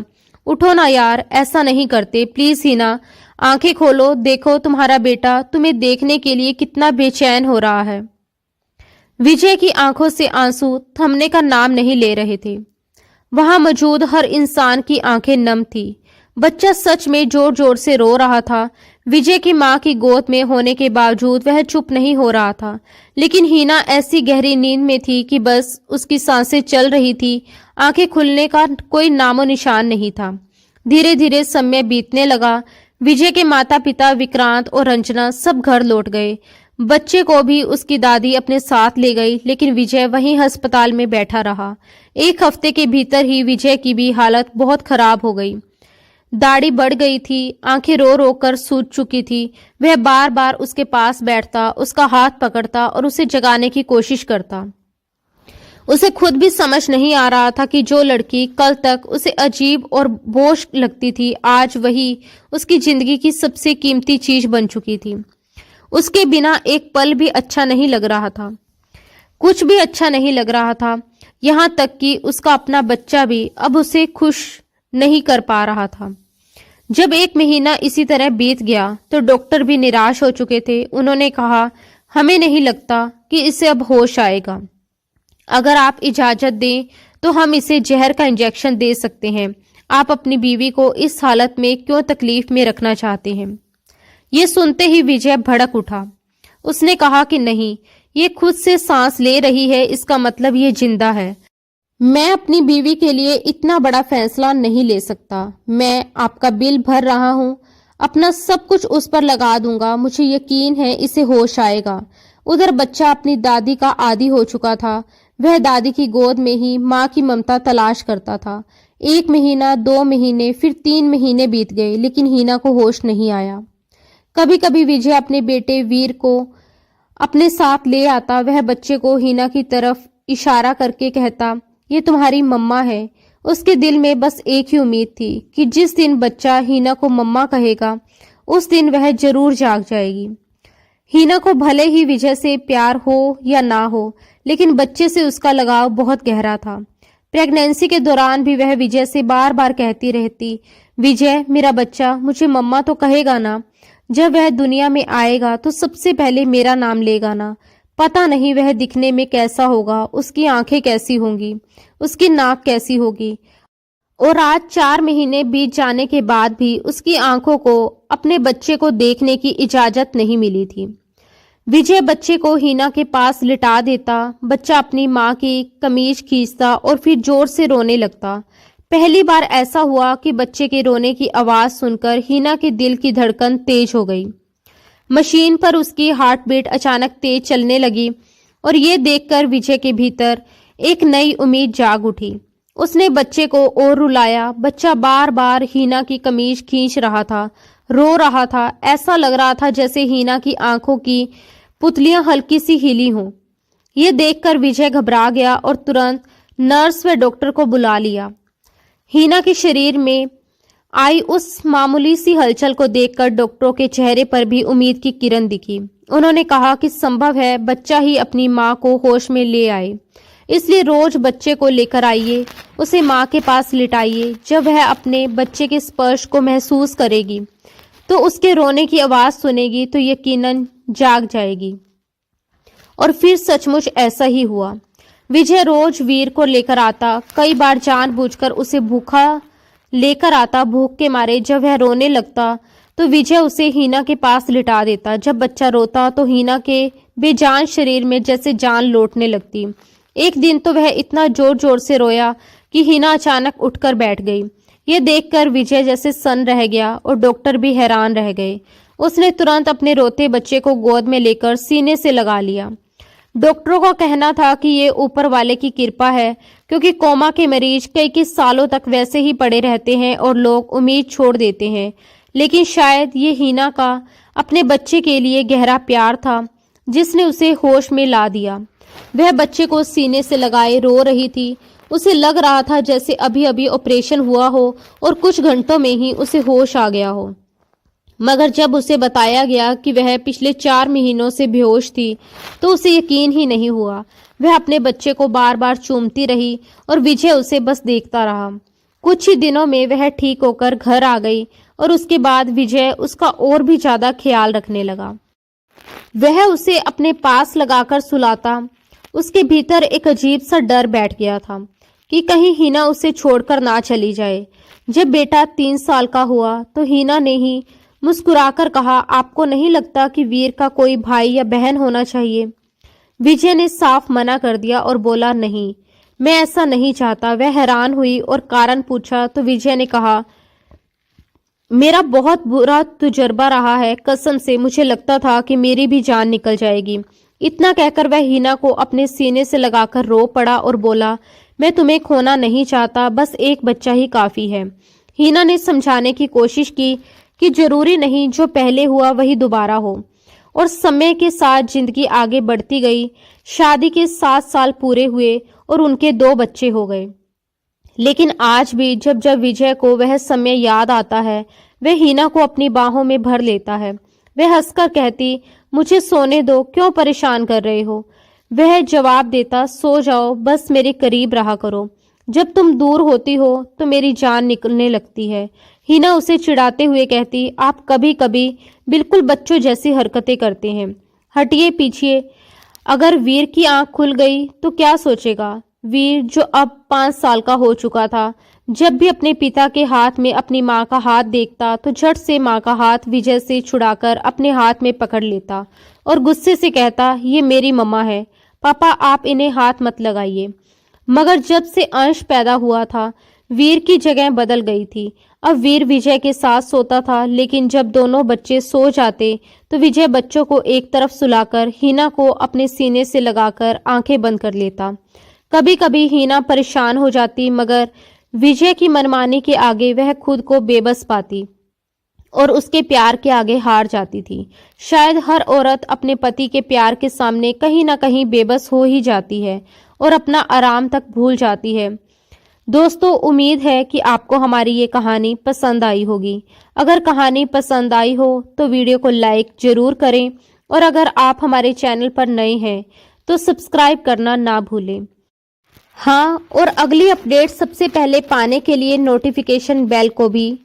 उठो ना यार, ऐसा नहीं करते, प्लीज हीना आंखें खोलो। देखो तुम्हारा बेटा तुम्हें देखने के लिए कितना बेचैन हो रहा है। विजय की आंखों से आंसू थमने का नाम नहीं ले रहे थे। वहां मौजूद हर इंसान की आंखें नम थी। बच्चा सच में जोर जोर से रो रहा था। विजय की मां की गोद में होने के बावजूद वह चुप नहीं हो रहा था, लेकिन हीना ऐसी गहरी नींद में थी कि बस उसकी सांसें चल रही थी। आंखें खुलने का कोई नामो निशान नहीं था। धीरे धीरे समय बीतने लगा। विजय के माता पिता विक्रांत और रंजना सब घर लौट गए। बच्चे को भी उसकी दादी अपने साथ ले गई, लेकिन विजय वहीं अस्पताल में बैठा रहा। एक हफ्ते के भीतर ही विजय की भी हालत बहुत खराब हो गई। दाढ़ी बढ़ गई थी, आंखें रो रो कर सूज चुकी थी। वह बार बार उसके पास बैठता, उसका हाथ पकड़ता और उसे जगाने की कोशिश करता। उसे खुद भी समझ नहीं आ रहा था कि जो लड़की कल तक उसे अजीब और बोझ लगती थी, आज वही उसकी जिंदगी की सबसे कीमती चीज बन चुकी थी। उसके बिना एक पल भी अच्छा नहीं लग रहा था। कुछ भी अच्छा नहीं लग रहा था। यहाँ तक कि उसका अपना बच्चा भी अब उसे खुश नहीं कर पा रहा था। जब एक महीना इसी तरह बीत गया तो डॉक्टर भी निराश हो चुके थे। उन्होंने कहा, हमें नहीं लगता कि इसे अब होश आएगा। अगर आप इजाजत दें तो हम इसे जहर का इंजेक्शन दे सकते हैं। आप अपनी बीवी को इस हालत में क्यों तकलीफ में रखना चाहते हैं? ये सुनते ही विजय भड़क उठा। उसने कहा कि नहीं, ये खुद से सांस ले रही है, इसका मतलब ये जिंदा है। मैं अपनी बीवी के लिए इतना बड़ा फैसला नहीं ले सकता। मैं आपका बिल भर रहा हूँ, अपना सब कुछ उस पर लगा दूंगा। मुझे यकीन है इसे होश आएगा। उधर बच्चा अपनी दादी का आदी हो चुका था। वह दादी की गोद में ही माँ की ममता तलाश करता था। 1 महीना, 2 महीने, फिर 3 महीने बीत गए, लेकिन हीना को होश नहीं आया। कभी कभी विजय अपने बेटे वीर को अपने साथ ले आता। वह बच्चे को हीना की तरफ इशारा करके कहता, ये तुम्हारी मम्मा है। उसके दिल में बस एक ही उम्मीद थी कि जिस दिन बच्चा हीना को मम्मा कहेगा, उस दिन वह जरूर जाग जाएगी। हीना को भले ही विजय से प्यार हो या ना हो, लेकिन बच्चे से उसका लगाव बहुत गहरा था। प्रेगनेंसी के दौरान भी वह विजय से बार बार कहती रहती, विजय मेरा बच्चा मुझे मम्मा तो कहेगा ना। जब वह दुनिया में आएगा तो सबसे पहले मेरा नाम लेगा ना। पता नहीं वह दिखने में कैसा होगा, उसकी आंखें कैसी होंगी, उसकी नाक कैसी होगी। और आज 4 महीने बीत जाने के बाद भी उसकी आंखों को अपने बच्चे को देखने की इजाजत नहीं मिली थी। विजय बच्चे को हीना के पास लिटा देता। बच्चा अपनी माँ की कमीज खींचता और फिर जोर से रोने लगता। पहली बार ऐसा हुआ कि बच्चे के रोने की आवाज सुनकर हीना के दिल की धड़कन तेज हो गई। मशीन पर उसकी हार्ट बीट अचानक तेज चलने लगी और ये देखकर विजय के भीतर एक नई उम्मीद जाग उठी। उसने बच्चे को और रुलाया। बच्चा बार बार हीना की कमीज खींच रहा था, रो रहा था। ऐसा लग रहा था जैसे हीना की आंखों की पुतलियां हल्की सी हिली हों। ये देखकर विजय घबरा गया और तुरंत नर्स व डॉक्टर को बुला लिया। हीना के शरीर में आई उस मामूली सी हलचल को देखकर डॉक्टरों के चेहरे पर भी उम्मीद की किरण दिखी। उन्होंने कहा कि संभव है बच्चा ही अपनी मां को होश में ले आए, इसलिए रोज बच्चे को लेकर आइए, उसे मां के पास लिटाइए। जब वह अपने बच्चे के स्पर्श को महसूस करेगी तो उसके रोने की आवाज सुनेगी तो यकीनन जाग जाएगी। और फिर सचमुच ऐसा ही हुआ। विजय रोज वीर को लेकर आता, कई बार जानबूझकर उसे भूखा लेकर आता। भूख के मारे जब वह रोने लगता तो विजय उसे हीना के पास लिटा देता। जब बच्चा रोता तो हीना के बेजान शरीर में जैसे जान लौटने लगती। एक दिन तो वह इतना जोर जोर से रोया कि हीना अचानक उठकर बैठ गई। ये देखकर विजय जैसे सन्न रह गया और डॉक्टर भी हैरान रह गए। उसने तुरंत अपने रोते बच्चे को गोद में लेकर सीने से लगा लिया। डॉक्टरों का कहना था कि ये ऊपर वाले की कृपा है, क्योंकि कोमा के मरीज कई सालों तक वैसे ही पड़े रहते हैं और लोग उम्मीद छोड़ देते हैं। लेकिन शायद ये हीना का अपने बच्चे के लिए गहरा प्यार था जिसने उसे होश में ला दिया। वह बच्चे को सीने से लगाए रो रही थी। उसे लग रहा था जैसे अभी अभी ऑपरेशन हुआ हो और कुछ घंटों में ही उसे होश आ गया हो। मगर जब उसे बताया गया कि वह पिछले 4 महीनों से बेहोश थी तो उसे यकीन ही नहीं हुआ। वह अपने बच्चे को बार बार चूमती रही और विजय उसे बस देखता रहा। कुछ ही दिनों में वह ठीक होकर घर आ गई और उसके बाद विजय उसका और भी ज्यादा ख्याल रखने लगा। वह उसे अपने पास लगाकर सुलाता। उसके भीतर एक अजीब सा डर बैठ गया था कि कहीं हीना उसे छोड़कर ना चली जाए। जब बेटा 3 साल का हुआ तो हीना ने ही मुस्कुराकर कहा, आपको नहीं लगता कि वीर का कोई भाई या बहन होना चाहिए? विजय ने साफ मना कर दिया और बोला, नहीं, मैं ऐसा नहीं चाहता। वह हैरान हुई और कारण पूछा तो विजय ने कहा, मेरा बहुत बुरा तजुर्बा रहा है, कसम से मुझे लगता था कि मेरी भी जान निकल जाएगी। इतना कहकर वह हीना को अपने सीने से लगाकर रो पड़ा और बोला, मैं तुम्हें खोना नहीं चाहता, बस एक बच्चा ही काफी है। हीना ने समझाने की कोशिश की कि जरूरी नहीं जो पहले हुआ वही दोबारा हो। और समय के साथ जिंदगी आगे बढ़ती गई। शादी के 7 साल पूरे हुए और उनके 2 बच्चे हो गए। लेकिन आज भी जब जब विजय को वह समय याद आता है, वह हीना को अपनी बाहों में भर लेता है। वह हंसकर कहती, मुझे सोने दो, क्यों परेशान कर रहे हो? वह जवाब देता, सो जाओ, बस मेरे करीब रहा करो। जब तुम दूर होती हो तो मेरी जान निकलने लगती है। हीना उसे चिढ़ाते हुए कहती, आप कभी कभी बिल्कुल बच्चों जैसी हरकतें करते हैं। हटिए पीछे। अगर वीर की आंख खुल गई तो क्या सोचेगा? वीर जो अब 5 साल का हो चुका था, जब भी अपने पिता के हाथ में अपनी मां का हाथ देखता तो झट से मां का हाथ विजय से छुड़ाकर अपने हाथ में पकड़ लेता और गुस्से से कहता, ये मेरी मम्मा है, पापा आप इन्हें हाथ मत लगाइए। मगर जब से अंश पैदा हुआ था, वीर की जगह बदल गई थी। अब वीर विजय के साथ सोता था, लेकिन जब दोनों बच्चे सो जाते तो विजय बच्चों को एक तरफ सुलाकर हीना को अपने सीने से लगाकर आंखें बंद कर लेता। कभी कभी हीना परेशान हो जाती, मगर विजय की मनमानी के आगे वह खुद को बेबस पाती और उसके प्यार के आगे हार जाती थी। शायद हर औरत अपने पति के प्यार के सामने कहीं ना कहीं बेबस हो ही जाती है और अपना आराम तक भूल जाती है। दोस्तों, उम्मीद है कि आपको हमारी ये कहानी पसंद आई होगी। अगर कहानी पसंद आई हो तो वीडियो को लाइक जरूर करें और अगर आप हमारे चैनल पर नए हैं तो सब्सक्राइब करना ना भूलें। हाँ, और अगली अपडेट सबसे पहले पाने के लिए नोटिफिकेशन बेल को भी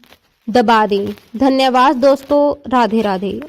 दबा दें। धन्यवाद दोस्तों, राधे राधे।